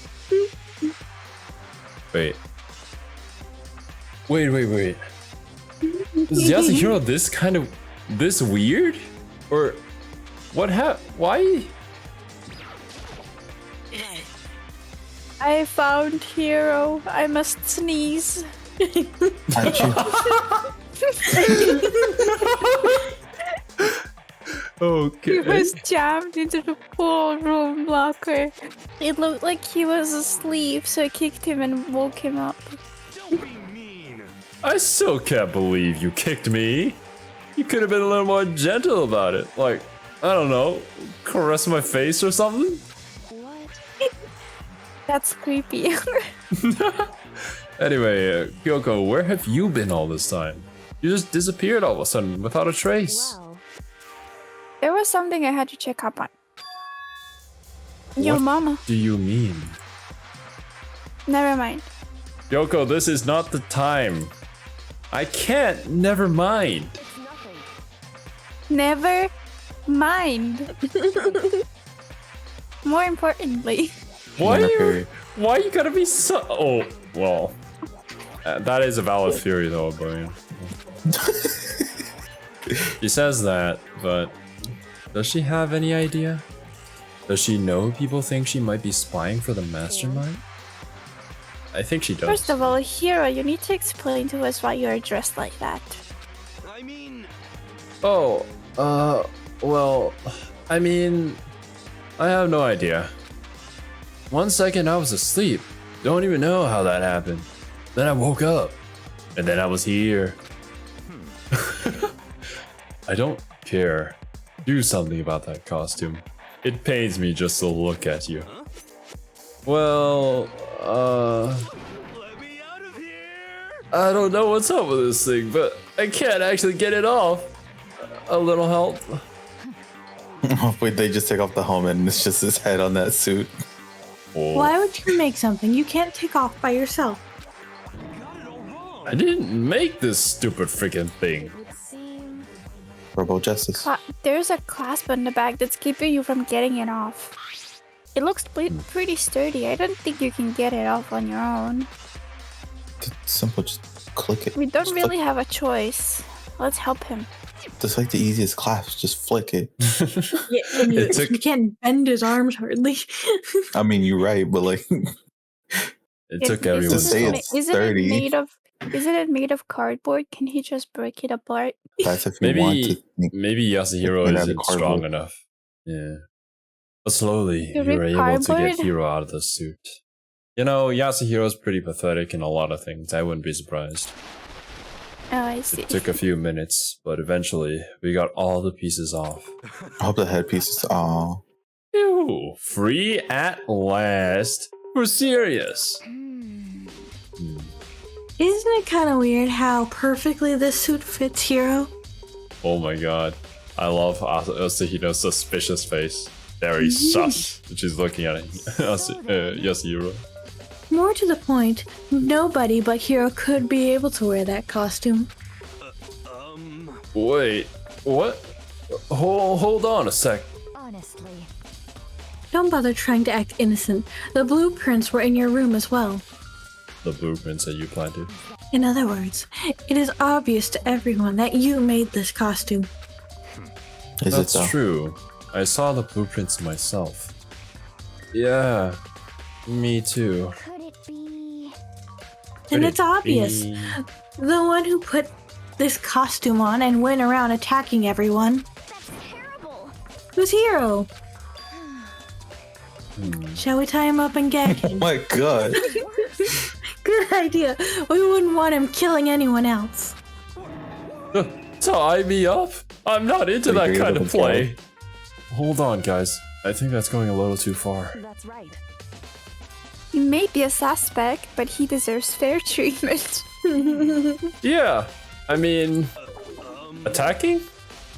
Wait. Wait. Is Yasuhiro this weird? Or what why? I found Hiro. I must sneeze. Aren't you? Okay. He was jammed into the pool room locker. It looked like he was asleep, so I kicked him and woke him up. Don't be mean. I still can't believe you kicked me. You could have been a little more gentle about it. Like, I don't know, caress my face or something? That's creepy. Anyway, Kyoko, where have you been all this time? You just disappeared all of a sudden without a trace. Wow. There was something I had to check up on. Your What mama. do you mean? Never mind. Kyoko, this is not the time. I can't, never mind. It's nothing. Never mind. More importantly, Why Winter you, period. why you gotta be so... Oh, well. That is a valid theory though, Brian. She says that, but does she have any idea? Does she know people think she might be spying for the mastermind? I think she does. first of all, Hiro, you need to explain to us why you are dressed like that. I mean, Oh, well, I mean, I have no idea. 1 second I was asleep. Don't even know how that happened. Then I woke up. And then I was here. I don't care. Do something about that costume. It pains me just to look at you. Well, let me out of here. I don't know what's up with this thing, but I can't actually get it off. A little help. Wait, they just take off the helmet and it's just his head on that suit. Oh, Why would you make something you can't take off by yourself? I didn't make this stupid freaking thing. It would seem. Robo Justice. There's a clasp on the back that's keeping you from getting it off. It looks pretty sturdy. I don't think you can get it off on your own. It's simple, just click it. We don't Just really have a choice. Let's help him. That's like the easiest clasp. Just flick it. Yeah, I mean, It took- you can't bend his arms hardly. I mean, you're right, but like, It took everyone. To say it's Isn't sturdy. Isn't it made of cardboard? Can he just break it apart? that's if you want to. Maybe Yasuhiro Made out of isn't strong cardboard. enough. Yeah. But slowly, You you were rip able to get cardboard? Hiro out of the suit. You know, Yasuhiro's pretty pathetic in a lot of things. I wouldn't be surprised. Oh, I see. It took a few minutes, but eventually, we got all the pieces off. I hope the headpiece is. Oh, Ew, free at last. We're serious. Isn't it kind of weird how perfectly this suit fits Hiro? Oh my god. I love Yasuhiro's suspicious face. Very sus. She's looking at it. Yasuhiro. More to the point, nobody but Hiro could be able to wear that costume. Wait, what? Hold on a sec. Honestly. Don't bother trying to act innocent. The blueprints were in your room as well. The blueprints that you planted. In other words, it is obvious to everyone that you made this costume. is That's it though? true. I saw the blueprints myself. Yeah, me too. Could it be? And Could it's it obvious. be- The one who put this costume on and went around attacking everyone That's terrible. was Hiro. Shall we tie him up and gag Oh him? my god. Good idea. We wouldn't want him killing anyone else. Tie me up? I'm not into that Agree kind with of the play. Hold on, guys. I think that's going a little too far. That's right. He may be a suspect, but he deserves fair treatment. Yeah, I mean, attacking?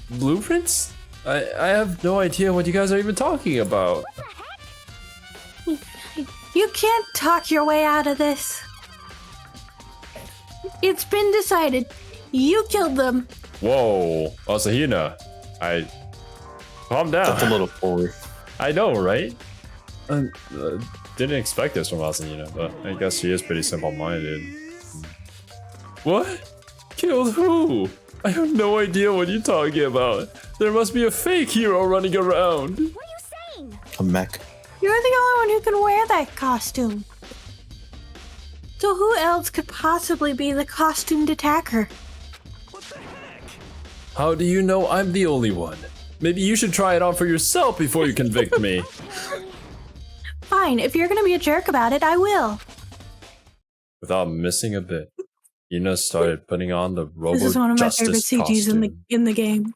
Blueprints? I have no idea what you guys are even talking about. You can't talk your way out of this. It's been decided. You killed them. Whoa, Asahina. Calm That's a down. little forward. I know, right? Didn't expect this from Asahina, but I guess she is pretty simple-minded. What? Killed who? I have no idea what you're talking about. There must be a fake hero running around. What are you saying? A mech. You're the only one who can wear that costume. So who else could possibly be the costumed attacker? How do you know I'm the only one? Maybe you should try it on for yourself before you convict me. Fine, if you're gonna be a jerk about it, I will. Without missing a bit, Ina started putting on the Robo This is one of my favorite Justice CGs costume. in the game.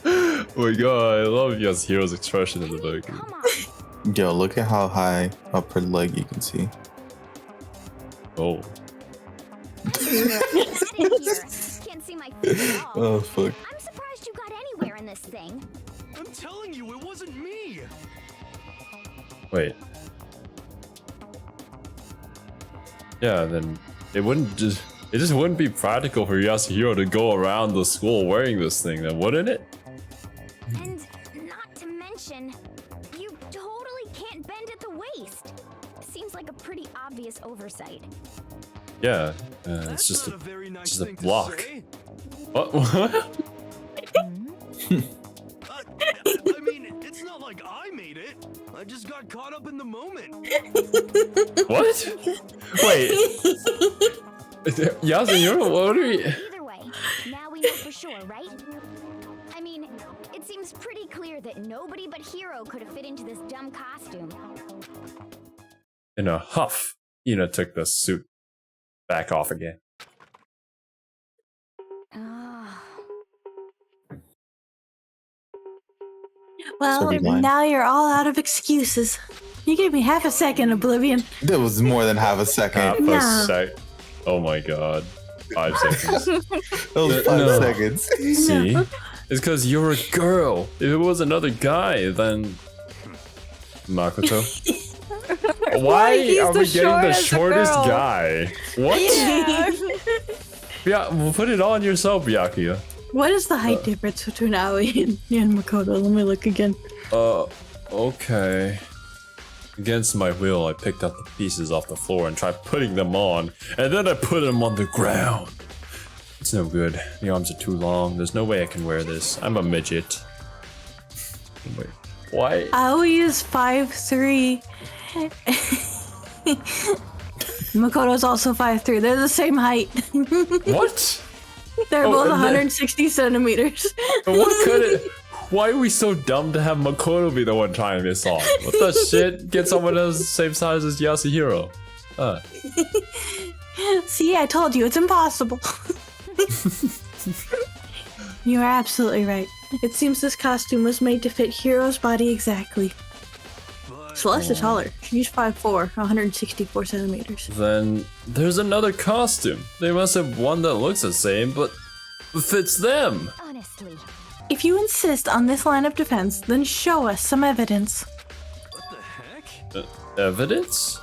Oh my god, I love Yasuhiro's expression in the book. Come on. Yo, look at how high up her leg you can see. Oh. Get out of here. Can't see my feet at all. Oh fuck. I'm surprised you got anywhere in this thing. I'm telling you, it wasn't me. Wait. Yeah, then it just wouldn't be practical for Yasuhiro to go around the school wearing this thing, then wouldn't it? And not to mention, you totally can't bend at the waist. Seems like a pretty obvious oversight. Yeah, That's it's just not a very nice just a thing to block. say. What? I mean, it's not like I made it. I just got caught up in the moment. What? Wait. Yasuhiro, what are you? Either way, now we know for sure, right? I mean, it seems pretty clear that nobody but Hiro could have fit into this dumb costume. In a huff, Ina took the suit back off again. Ah. Well, So be mine. now you're all out of excuses. You gave me half a second, Oblivion. That was more than half a second. Half a No. sec. Oh my god. 5 seconds. That was 5 No. seconds. See? It's because you're a girl. If it was another guy, then Makoto. Why he's are the we getting the shortest shortest girl. guy? What? Yeah, well, put it on yourself, Byakuya. What is the height difference between Aoi and Makoto? Let me look again. Okay. Against my will, I picked up the pieces off the floor and tried putting them on, and then I put them on the ground. It's no good. The arms are too long. There's no way I can wear this. I'm a midget. Wait, why? Aoi is 5'3". Makoto's also 5'3". They're the same height. What? They're Oh, both and then- 160 centimeters. What could it? Why are we so dumb to have Makoto be the one trying this on? What the shit? Get someone else the same size as Yasuhiro. See, I told you, it's impossible. You're absolutely right. It seems this costume was made to fit Hiro's body exactly. Celeste is taller. She's 5'4", 164 centimeters. Then there's another costume. They must have one that looks the same, but fits them. Honestly. If you insist on this line of defense, then show us some evidence. What the heck? Evidence?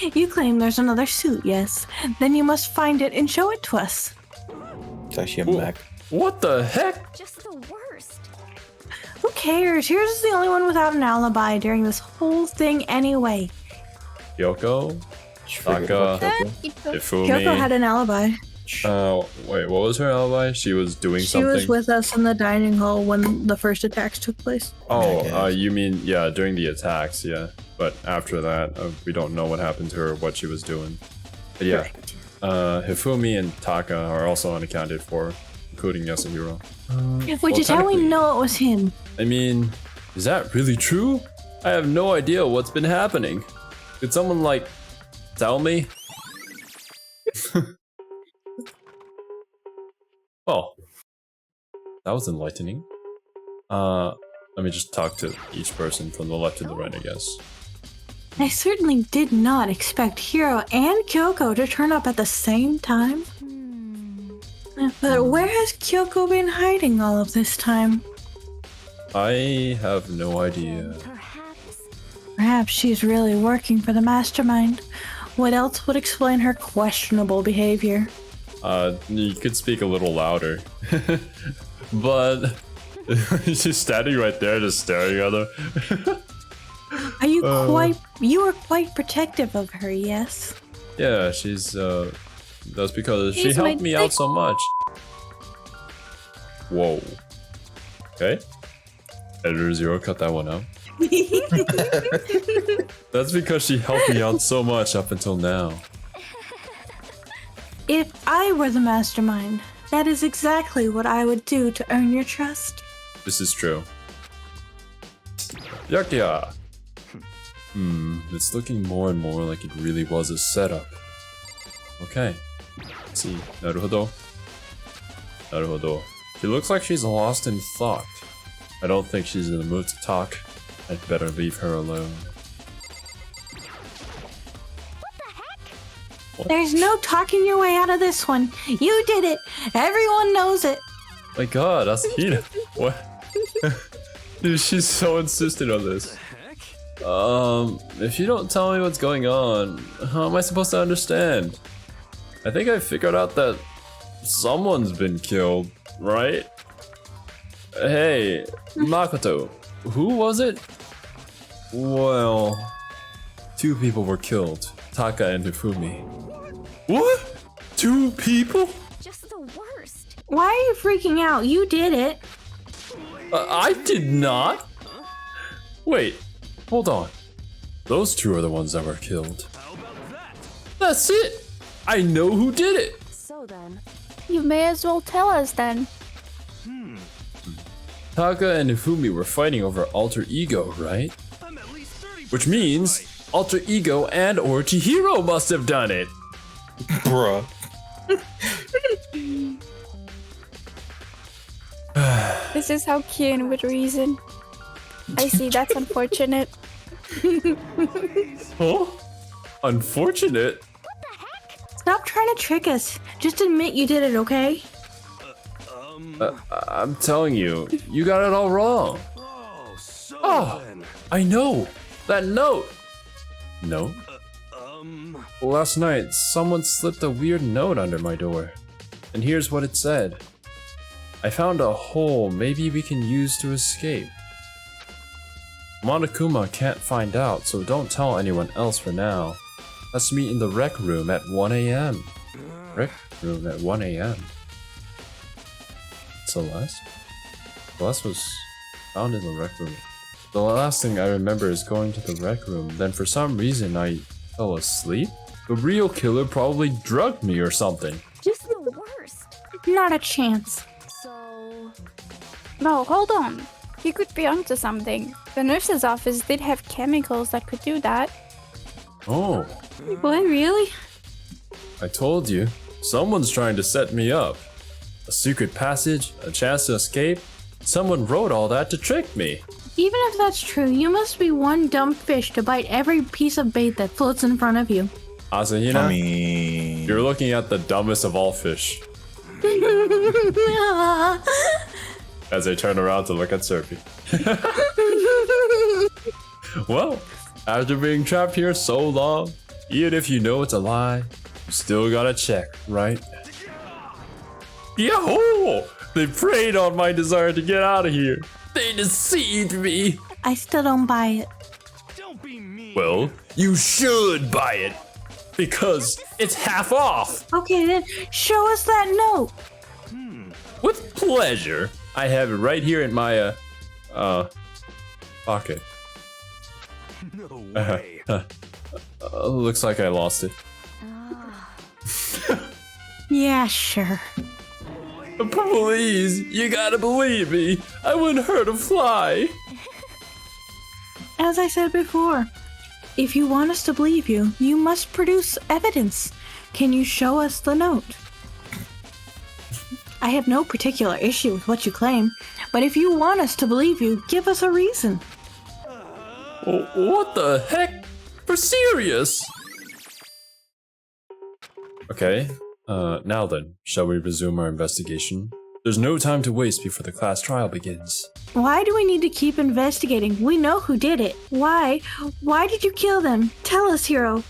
You claim there's another suit, yes? Then you must find it and show it to us. It's actually a Wh- mech. What the heck? Just the worst. Who cares? Here's the only one without an alibi during this whole thing anyway. Kyoko? Forget Taka. about Kyoko. Hifumi? Kyoko had an alibi. Wait, what was her alibi? She was doing She something? was with us in the dining hall when the first attacks took place. Oh, you mean, yeah, during the attacks, yeah. But after that, we don't know what happened to her or what she was doing. But yeah, Hifumi and Taka are also unaccounted for, including Yasuhiro. Which is how we technically- know it was him. I mean, is that really true? I have no idea what's been happening. Could someone, like, tell me? Oh, that was enlightening. Let me just talk to each person from the left to the right, I guess. I certainly did not expect Hiro and Kyoko to turn up at the same time. But where has Kyoko been hiding all of this time? I have no idea. Perhaps. Perhaps she's really working for the mastermind. What else would explain her questionable behavior? You could speak a little louder. But she's standing right there just staring at her. Are you you were quite protective of her, yes? Yeah, she's that's because she He's my helped me out so much. Whoa. Okay. Editor Zero, cut that one out. That's because she helped me out so much up until now. If I were the mastermind, that is exactly what I would do to earn your trust. This is true. Yakia! It's looking more and more like it really was a setup. Okay. Let's see. Naruhodo. Naruhodo. She looks like she's lost in thought. I don't think she's in the mood to talk. I'd better leave her alone. There's no talking your way out of this one. You did it. Everyone knows it. My god, Asahina. What? Dude, she's so insistent on this. If you don't tell me what's going on, how am I supposed to understand? I think I figured out that someone's been killed, right? Hey, Makoto, who was it? Well, 2 people were killed, Taka and Hifumi. What? 2 people? Just the worst. Why are you freaking out? You did it. I did not. Wait, hold on. Those 2 are the ones that were killed. How about that? That's it. I know who did it. So then. You may as well tell us then. Taka and Hifumi were fighting over alter ego, right? I'm at least 30% Which means right. alter ego and or Chihiro must have done it. Bruh. This is how Kian would reason. I see, that's unfortunate. Huh? Unfortunate. Stop trying to trick us. Just admit you did it, okay? I'm telling you, you got it all wrong. Oh, so then. I know! That note! Note? Last night, someone slipped a weird note under my door. And here's what it said. I found a hole maybe we can use to escape. Monokuma can't find out, so don't tell anyone else for now. Let's meet in the rec room at 1 a.m. Rec room at 1 a.m. Celeste? Celeste was found in the rec room. The last thing I remember is going to the rec room, then for some reason I fell asleep? The real killer probably drugged me or something. Just the worst. Not a chance. So, No, hold on. He could be onto something. The nurse's office did have chemicals that could do that. Oh, Boy, really? I told you. Someone's trying to set me up. A secret passage, a chance to escape. Someone wrote all that to trick me. Even if that's true, you must be one dumb fish to bite every piece of bait that floats in front of you. Asahina, I mean, you're looking at the dumbest of all fish. As I turn around to look at Surfy. Well, after being trapped here so long, even if you know it's a lie, you still gotta check, right? Yahoo! They preyed on my desire to get out of here. They deceived me. I still don't buy it. Don't be mean. Well, you should buy it. Because it's half off. Okay, then show us that note. With pleasure. I have it right here in my, pocket. No way. Looks like I lost it. Yeah, sure. Please, you gotta believe me. I wouldn't hurt a fly. As I said before, if you want us to believe you, you must produce evidence. Can you show us the note? I have no particular issue with what you claim, but if you want us to believe you, give us a reason. What the heck? For serious? Okay, now then, shall we resume our investigation? There's no time to waste before the class trial begins. Why do we need to keep investigating? We know who did it. Why? Why did you kill them? Tell us, Hiro.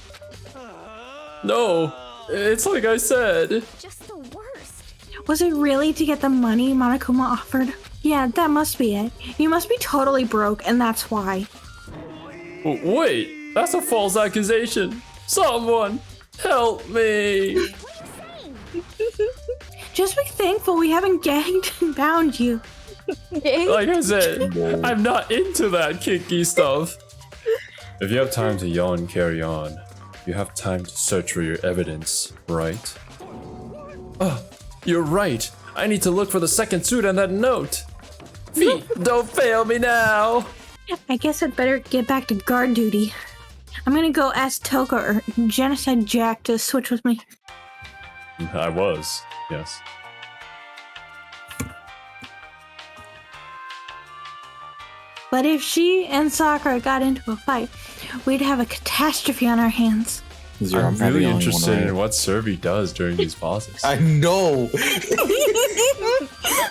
No, it's like I said. just the worst. Was it really to get the money Monokuma offered? Yeah, that must be it. You must be totally broke, and that's why. Wait, that's a false accusation. Someone, help me. Just be thankful we haven't gagged and bound you. Like I said, I'm not into that kinky stuff. If you have time to yawn, carry on. You have time to search for your evidence, right? Oh, you're right. I need to look for the second suit and that note. Feet, don't fail me now. I guess I'd better get back to guard duty. I'm gonna go ask Toka or Genocide Jack to switch with me. I was, yes. But if she and Sakura got into a fight, we'd have a catastrophe on our hands. Zero, I'm probably really the only interested one, right? in what Survey does during these bosses. I know.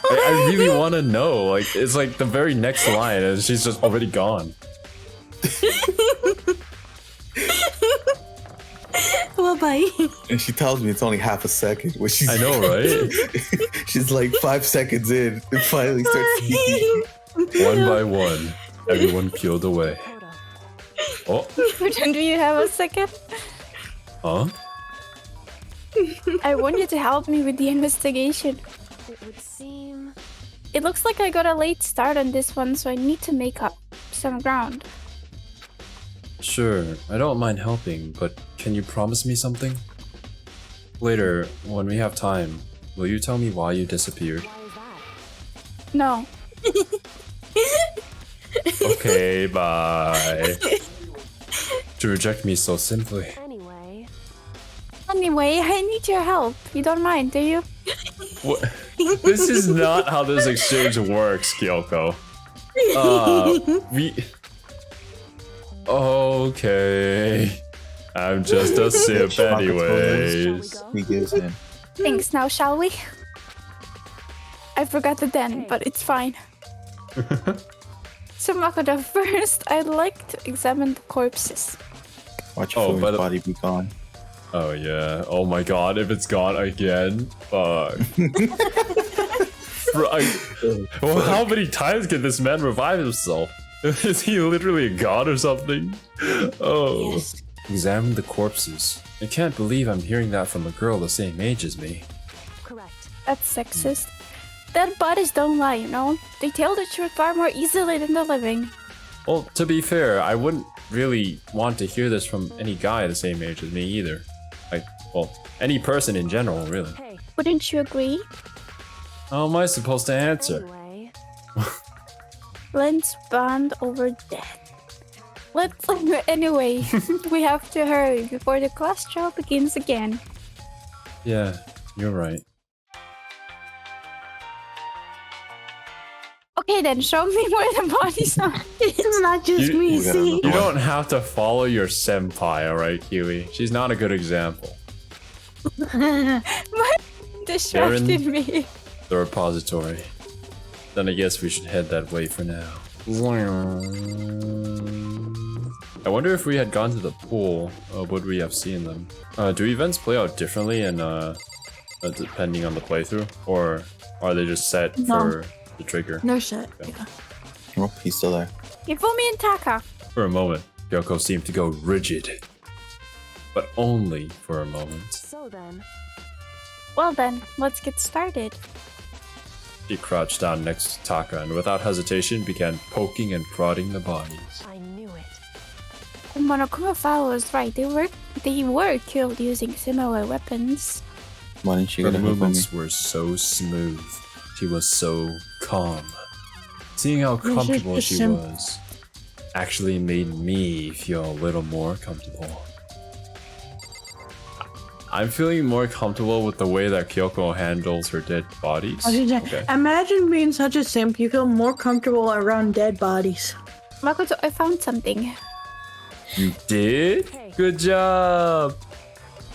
I really want to know. Like, it's like the very next line, and she's just already gone. Well, bye. And she tells me it's only half a second. When she's, I know, right? She's like 5 seconds in and finally starts speaking. One by one, everyone peeled away. Oh, Pretend you have a second. huh? I want you to help me with the investigation. It would seem. It looks like I got a late start on this one, so I need to make up some ground. Sure, I don't mind helping, but can you promise me something? Later, when we have time, will you tell me why you disappeared? Why is that? No. Okay, bye. To reject me so simply. Anyway. Anyway, I need your help. You don't mind, do you? What? This is not how this exchange works, Kyoko. Okay. I'm just a simp anyways. He gives in. Thanks, now shall we? I I forgot the den, but it's fine. So Makoto, first I'd like to examine the corpses. Watch your body be gone. Oh yeah. Oh my god, if it's gone again. Fuck. Well, how many times can this man revive himself? Is he literally a god or something? Oh. Yes. Examine the corpses. I can't believe I'm hearing that from a girl the same age as me. Correct. That's sexist. Dead bodies don't lie, you know? They tell the truth far more easily than the living. Well, to be fair, I wouldn't really want to hear this from any guy the same age as me either. Like, well, any person in general, really. Hey, Wouldn't you agree? How am I supposed to answer? anyway. Let's bond over death. Let's anyway, we have to hurry before the class trial begins again. Yeah, you're right. Okay then, show me where the bodies are. It's not just You- me, you gotta see? look. You don't have to follow your senpai, alright, Kiwi? She's not a good example. Distracted me. The repository. Then I guess we should head that way for now. I wonder if we had gone to the pool, would we have seen them? Do events play out differently and depending on the playthrough? Or are they just set for the trigger? No shit. Yeah. Oh, he's still there. Hifumi and Taka. For a moment, Kyoko seemed to go rigid. But only for a moment. So then, Well then, let's get started. She crouched down next to Taka and without hesitation began poking and prodding the bodies. I knew it. Monokuma was right. They were killed using similar weapons. Why didn't you Her get a hit on me? movements were so smooth. She was so calm. Seeing how should comfortable push she him. was actually made me feel a little more comfortable. I'm feeling more comfortable with the way that Kyoko handles her dead bodies. I was gonna say, Okay. imagine being such a simp, you feel more comfortable around dead bodies. Makoto, I found something. You did? Good job!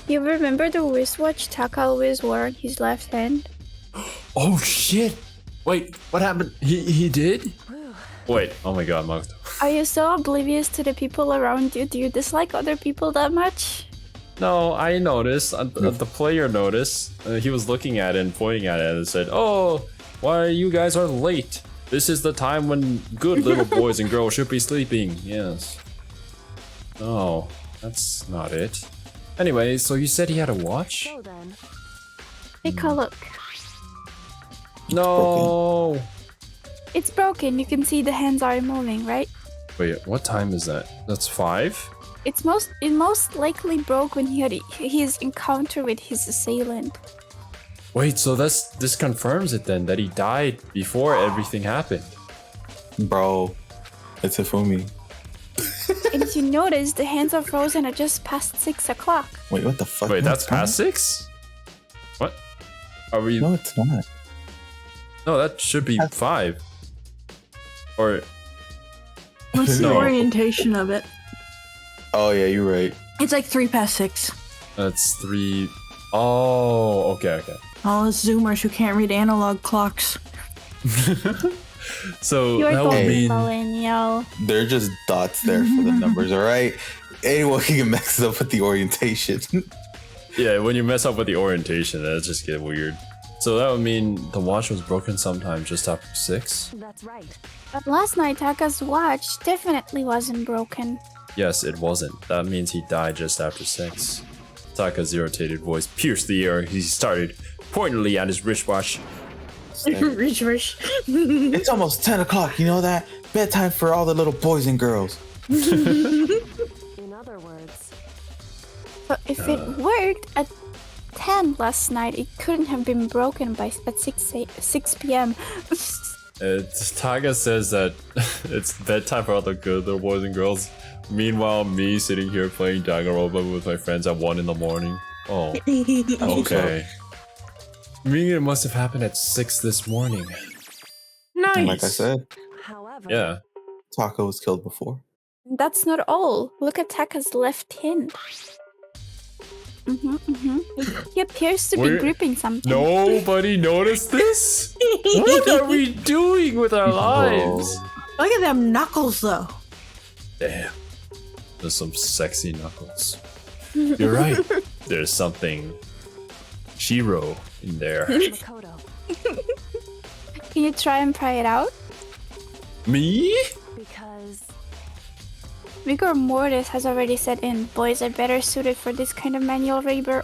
You remember the wristwatch Taka always wore on his left hand? Oh shit! Wait, what happened? He did? Wait, oh my god, Makoto. Are you so oblivious to the people around you? Do you dislike other people that much? No, I noticed. The player noticed. He was looking at it and pointing at it and said, "Oh, why you guys are late? This is the time when good little boys and girls should be sleeping." Yes. No, that's not it. Anyway, so you said he had a watch? So then, Take a look. No. It's broken. You can see the hands are moving, right? Wait, what time is that? That's 5? It most likely broke when he had his encounter with his assailant. Wait, so this confirms it then that he died before everything happened. Bro, it's Hifumi. And if you notice, the hands are frozen at just past 6 o'clock. Wait, what the fuck? Wait, No, that's it's not. past 6? What? Are we? No, it's not. No, that should be 5. Or What's the No. orientation of it? Oh yeah, you're right. It's like 3 past 6. that's 3. Oh, okay. All us Zoomers who can't read analog clocks. So You're that would totally mean millennial. They're just dots there for the numbers, all right? Anyone can get mixed up with the orientation. yeah, when you mess up with the orientation, that just get weird. So that would mean the watch was broken sometime just after 6? that's right. But last night, Taka's watch definitely wasn't broken. Yes, it wasn't. That means he died just after 6. Taka's irritated voice pierced the air. He started pointedly at his wristwatch. Rich, rich. It's almost 10 o'clock, you know that? Bedtime for all the little boys and girls. In other words, But if it worked at 10 last night, it couldn't have been broken by at 6 p.m. Taka says that it's bedtime for all the good little boys and girls. Meanwhile, me sitting here playing Danganronpa with my friends at 1 in the morning. Oh, okay. Meaning it must have happened at 6 this morning. Nice. And like I said, however, Yeah. Taka was killed before. That's not all. Look at Taka's left hand. He appears to be We're- gripping something. Nobody noticed this? What are we doing with our lives? Look at them knuckles, though. Damn. There's some sexy knuckles. You're right. There's something Shiro in there. Makoto. Can you try and pry it out? Me? Because Rigor mortis has already set in. Boys are better suited for this kind of manual labor,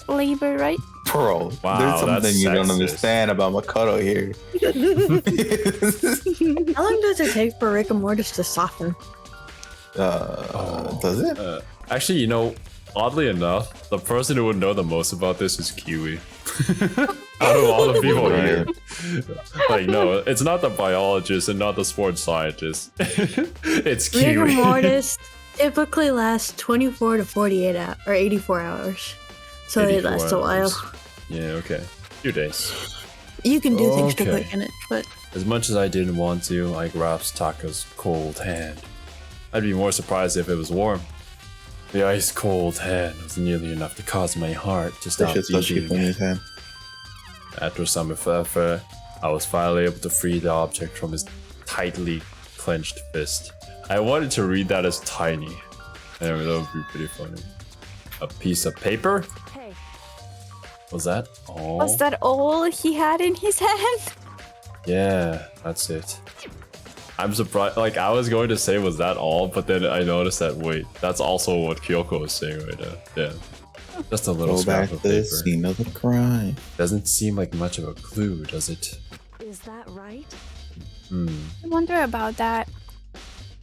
right? Bro, Wow, there's something that's you don't sexist. understand about Makoto here. How long does it take for rigor mortis to soften? Does it? Actually, you know, oddly enough, the person who would know the most about this is Kiwi. Out of all the people here. Like, no, it's not the biologist and not the sports scientist. It's Rigor Kiwi. mortis typically lasts 24 to 48 hours, or 84 hours. So it 84 lasts a while. hours. Yeah, okay. Few days. You can do things to Okay. quicken it, but As much as I didn't want to, I grasped Taka's cold hand. I'd be more surprised if it was warm. The ice cold hand was nearly enough to cause my heart to stop Shit's supposed to keep in beating. his hand. After some effort, I was finally able to free the object from his tightly clenched fist. I wanted to read that as tiny. Anyway, that would be pretty funny. A piece of paper? hey, Was that all? Was that all he had in his hand? Yeah, that's it. I'm surprised. Like, I was going to say, was that all? But then I noticed that, wait, that's also what Kyoko was saying right now. Yeah. Just a little Go scrap back of to the paper. scene of the crime. Doesn't seem like much of a clue, does it? is that right? I wonder about that.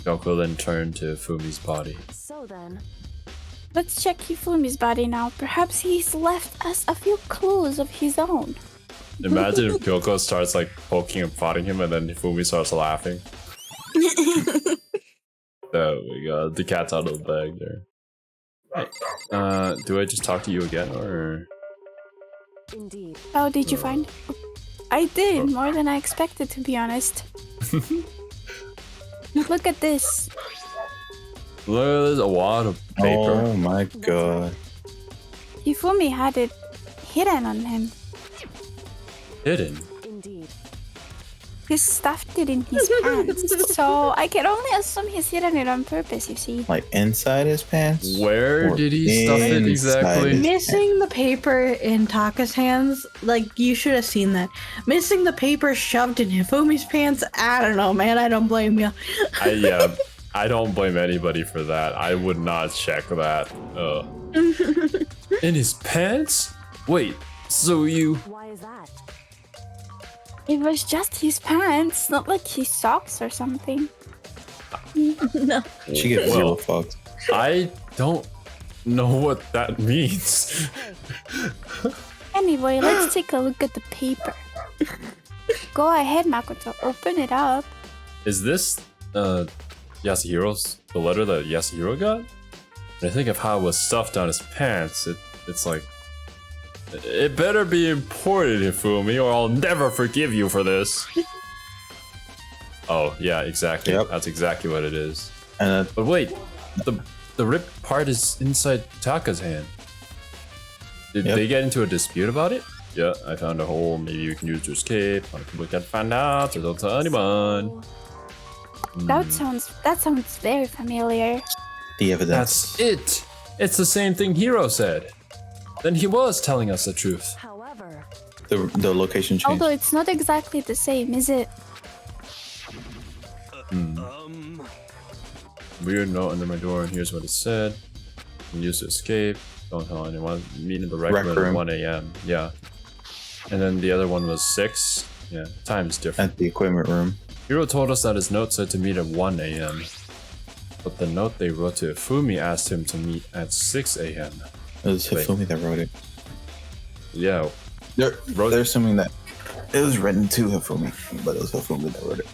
Kyoko then turned to Fumi's body. So then, Let's check Hifumi's body now. Perhaps he's left us a few clues of his own. Imagine if Kyoko starts like poking and prodding him and then Hifumi starts laughing. Oh my god, the cat's out of the bag there. Do I just talk to you again or? indeed. How did you find? I did more than I expected, to be honest. Look at this. Look, there's a wad of paper. Oh my god. Hifumi had it hidden on him. Hidden. Indeed. He stuffed it in his pants. So I can only assume he's hidden it on purpose, you see. Like inside his pants? Where Or did he stuff it inside exactly? his- missing the paper in Taka's hands, like, you should have seen that. Missing the paper shoved in Hifumi's pants, I don't know, man, I don't blame you. I don't blame anybody for that. I would not check that. In his pants? Wait, so you... Why is that? It was just his pants, not like his socks or something. No. She gives Well. 0 fucks. I don't know what that means. Anyway, let's take a look at the paper. Go ahead, Makoto. Open it up. Is this Yasuhiro's the letter that Yasuhiro got? When I think of how it was stuffed on his pants, it's like it better be important, Hifumi, or I'll never forgive you for this. Oh yeah, exactly. Yep. That's exactly what it is. And But wait, the ripped part is inside Taka's hand. Did Yep. they get into a dispute about it? Yeah, I found a hole. Maybe you can use to escape. Other people can't find out, so don't tell anyone. That sounds very familiar. the evidence. That's it. It's the same thing Hiro said. Then he was telling us the truth. However, The location changed. Although it's not exactly the same, is it? Weird note under my door, and here's what it said. You can use to escape. Don't tell anyone. Meet in the rec Rec room at room. 1 a.m. Yeah. And then the other one was 6. Yeah, time's different. At the equipment room. Hiro told us that his note said to meet at 1 a.m. But the note they wrote to Hifumi asked him to meet at 6 a.m. It was Wait. Hifumi that wrote it. Yeah, They're assuming that it was written to Hifumi, but it was Hifumi that wrote it.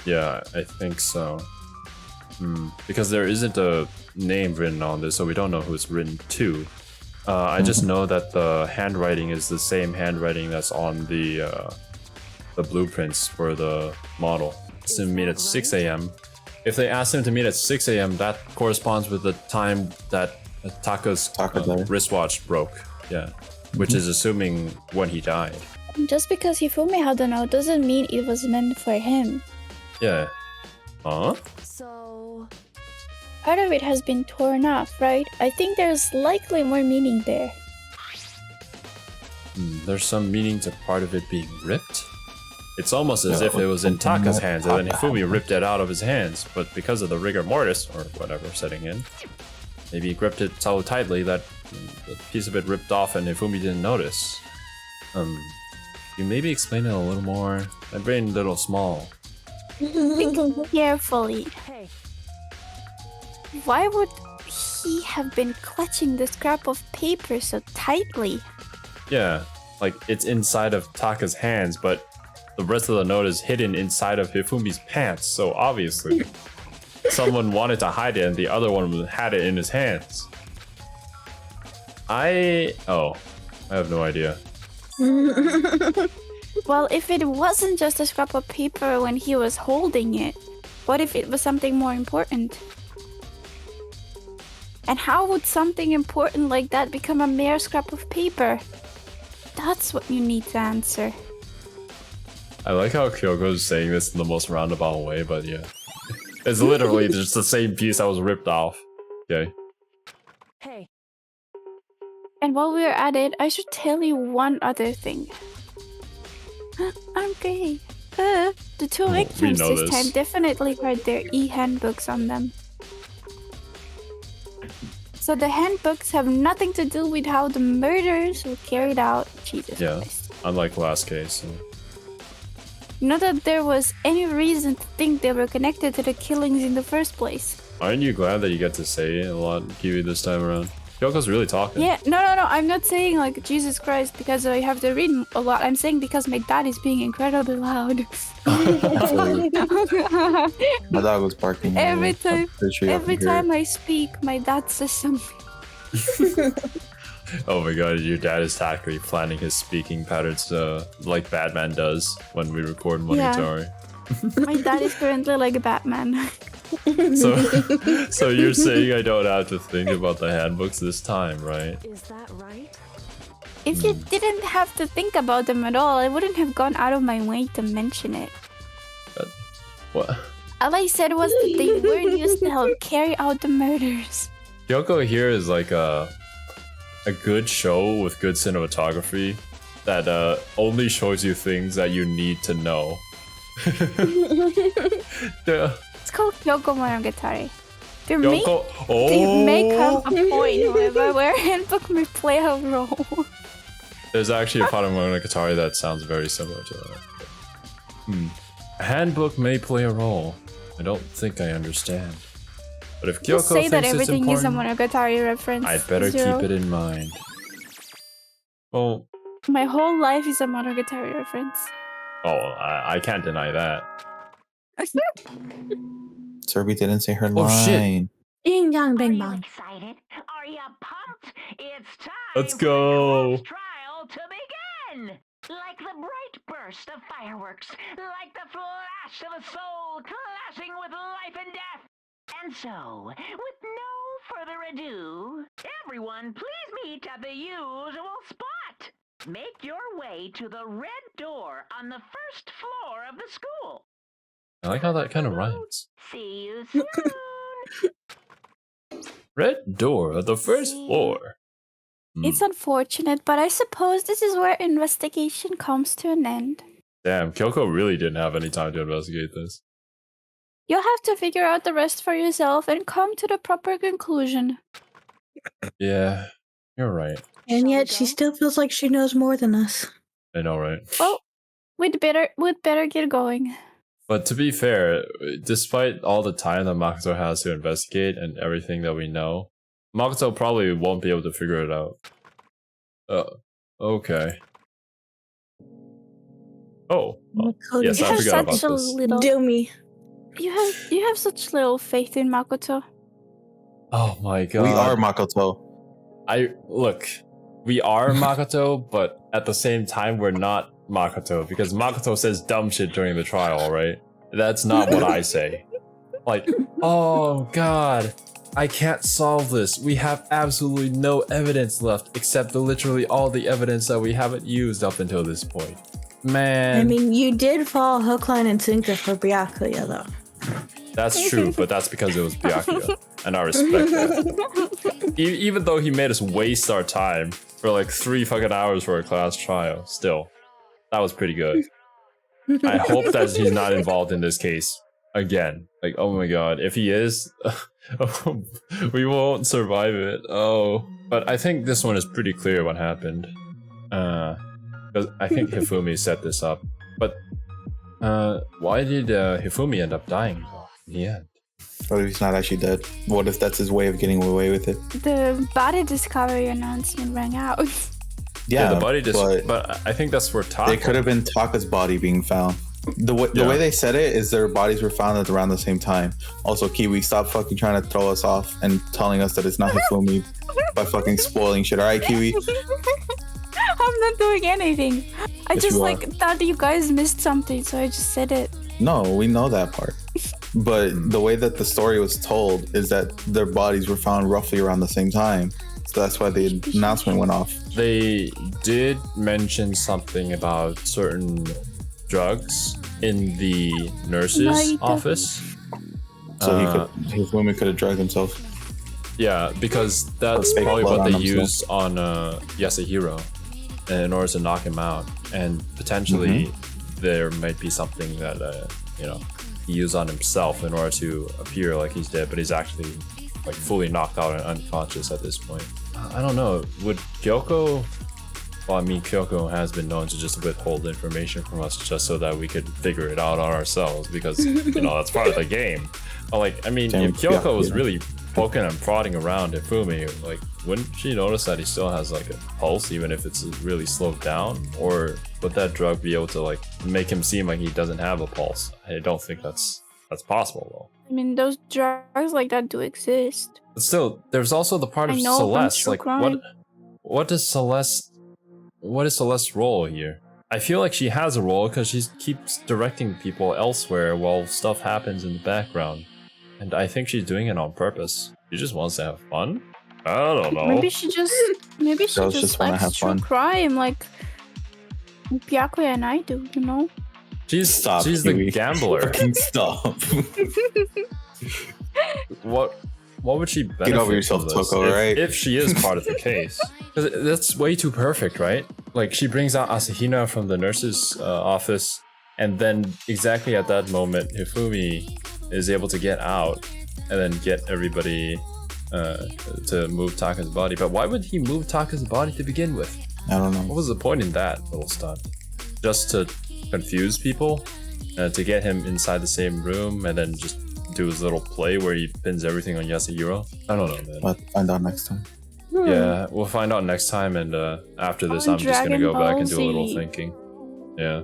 yeah, I think so. Because there isn't a name written on this, so we don't know who it's written to. I just know that the handwriting is the same handwriting that's on the blueprints for the model. It's to meet at 6 a.m. If they asked him to meet at 6 a.m., that corresponds with the time that Taka's Taka wristwatch broke. Yeah, which is assuming when he died. Just because Hifumi had a note doesn't mean it was meant for him. Yeah. Huh? So, Part of it has been torn off, right? I think there's likely more meaning there. There's some meaning to part of it being ripped. It's almost as if it was in Taka's hands and then Hifumi ripped it out of his hands, but because of the rigor mortis, or whatever setting in, maybe he gripped it so tightly that the piece of it ripped off and Hifumi didn't notice. You maybe explain it a little more? My brain a little small. Think carefully. hey, Why would he have been clutching the scrap of paper so tightly? Yeah, like it's inside of Taka's hands, but the rest of the note is hidden inside of Hifumi's pants, so obviously someone wanted to hide it and the other one had it in his hands. I have no idea. Well, if it wasn't just a scrap of paper when he was holding it, what if it was something more important? And how would something important like that become a mere scrap of paper? That's what you need to answer. I like how Kyoko's saying this in the most roundabout way, but yeah. It's literally just the same piece that was ripped off. Okay. hey, And while we're at it, I should tell you one other thing. I'm gay. The two victims know this time definitely had their e-handbooks on them. So the handbooks have nothing to do with how the murders were carried out. Jesus Christ. Unlike last case. So. Not that there was any reason to think they were connected to the killings in the first place. Aren't you glad that you get to say a lot, Kiwi, this time around? Kyoko's really talking. Yeah, no, I'm not saying like Jesus Christ because I have to read a lot. I'm saying because my dad is being incredibly loud. My dog was barking. Every time I speak, my dad says something. Oh my god, your dad is tactically planning his speaking patterns like Batman does when we record Monogatari. Yeah. My dad is currently like Batman. So you're saying I don't have to think about the handbooks this time, right? is that right? If you didn't have to think about them at all, I wouldn't have gone out of my way to mention it. What? All I said was that they weren't used to help carry out the murders. Kyoko here is like a good show with good cinematography that only shows you things that you need to know. Yeah. It's called Kyoko Monogatari. They Kyoko. may have a point, however, where handbook may play a role. There's actually a part of Monogatari that sounds very similar to that. A handbook may play a role. I don't think I understand. But if Kyoko Just say thinks that it's everything is a important, Monogatari reference. I'd better Zero. keep it in mind. Well, My whole life is a Monogatari reference. I can't deny that. Serby didn't say her Oh, shit. line. Ding dong, Are bing you bong. excited? Are you pumped? It's time Let's for the go. class trial to begin. Like the bright burst of fireworks, like the flash of a soul clashing with life and death. And so, with no further ado, everyone please meet at the usual spot. Make your way to the red door on the first floor of the school. I like how that kind of rhymes. See you soon. Red door at the first floor. It's unfortunate, but I suppose this is where investigation comes to an end. Damn, Kyoko really didn't have any time to investigate this. You'll have to figure out the rest for yourself and come to the proper conclusion. Yeah, you're right. And yet she still feels like she knows more than us. I know, right? Well, we'd better get going. But to be fair, despite all the time that Makoto has to investigate and everything that we know, Makoto probably won't be able to figure it out. Okay. Oh, yes, I forgot about such a this. little. Do me. You have such little faith in Makoto. Oh my god. We are Makoto. We are Makoto, but at the same time, we're not Makoto because Makoto says dumb shit during the trial, right? That's not what I say. Like, oh god, I can't solve this. We have absolutely no evidence left except literally all the evidence that we haven't used up until this point. Man. I mean, you did fall hook, line, and sinker for Byakuya, though. That's true, but that's because it was Byakuya, and I respect that. Even though he made us waste our time for like 3 fucking hours for a class trial, still, that was pretty good. I hope that he's not involved in this case again. Like, oh my god, if he is, we won't survive it. Oh, but I think this one is pretty clear what happened. Because I think Hifumi set this up, but why did Hifumi end up dying though in the end? What if he's not actually dead? What if that's his way of getting away with it? The body discovery announcement rang out. Yeah, the body but I think that's where Taka. It could have been Taka's body being found. The way they said it is their bodies were found at around the same time. Also, Kiwi, stop fucking trying to throw us off and telling us that it's not Hifumi by fucking spoiling shit. All right, Kiwi? I'm not doing anything. I Yes, just you are. thought you guys missed something, so I just said it. No, we know that part. But the way that the story was told is that their bodies were found roughly around the same time. So that's why the announcement went off. They did mention something about certain drugs in the nurse's Right. office. So Hifumi could have drugged himself. Yeah, because that's Fake probably blood what on they himself. used on Yasuhiro in order to knock him out. And potentially there might be something that, he used on himself in order to appear like he's dead, but he's actually like fully knocked out and unconscious at this point. I don't know. Would Kyoko... Well, I mean, Kyoko has been known to just withhold information from us just so that we could figure it out on ourselves because, that's part of the game. But, like, I mean, Damn, if Kyoko was yeah. really poking and prodding around Hifumi, like, wouldn't she notice that he still has, like, a pulse, even if it's really slowed down? Or would that drug be able to, like, make him seem like he doesn't have a pulse? I don't think that's possible, though. I mean, those drugs like that do exist. But still, there's also the part of I know, from Celeste. true Like, crime. what is Celeste's role here? I feel like she has a role because she keeps directing people elsewhere while stuff happens in the background. And I think she's doing it on purpose. She just wants to have fun? I don't know. Maybe she just Girls just wanna have likes true fun. crime like Byakuya and I do, you know? She's Stop, the Kiwi. gambler. Fucking stop. What would she benefit over yourself, from this Toko, right? if she is part of the case? Because that's way too perfect, right? Like, she brings out Asahina from the nurse's office, and then exactly at that moment, Hifumi is able to get out and then get everybody to move Taka's body. But why would he move Taka's body to begin with? I don't know. What was the point in that little stunt? Just to confuse people? To get him inside the same room and then just do his little play where he pins everything on Yasuhiro? I don't know, man. But find out next time. Yeah, we'll find out next time, and after this, On I'm just gonna Dragon go back Ball and do a little Z. thinking. Yeah.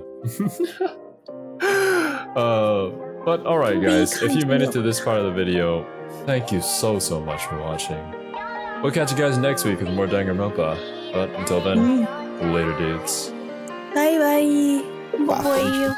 But alright, guys, if you made it to this part of the video, thank you so much for watching. We'll catch you guys next week with more Danganronpa. But until then, later, dudes. Bye bye. Boy, you.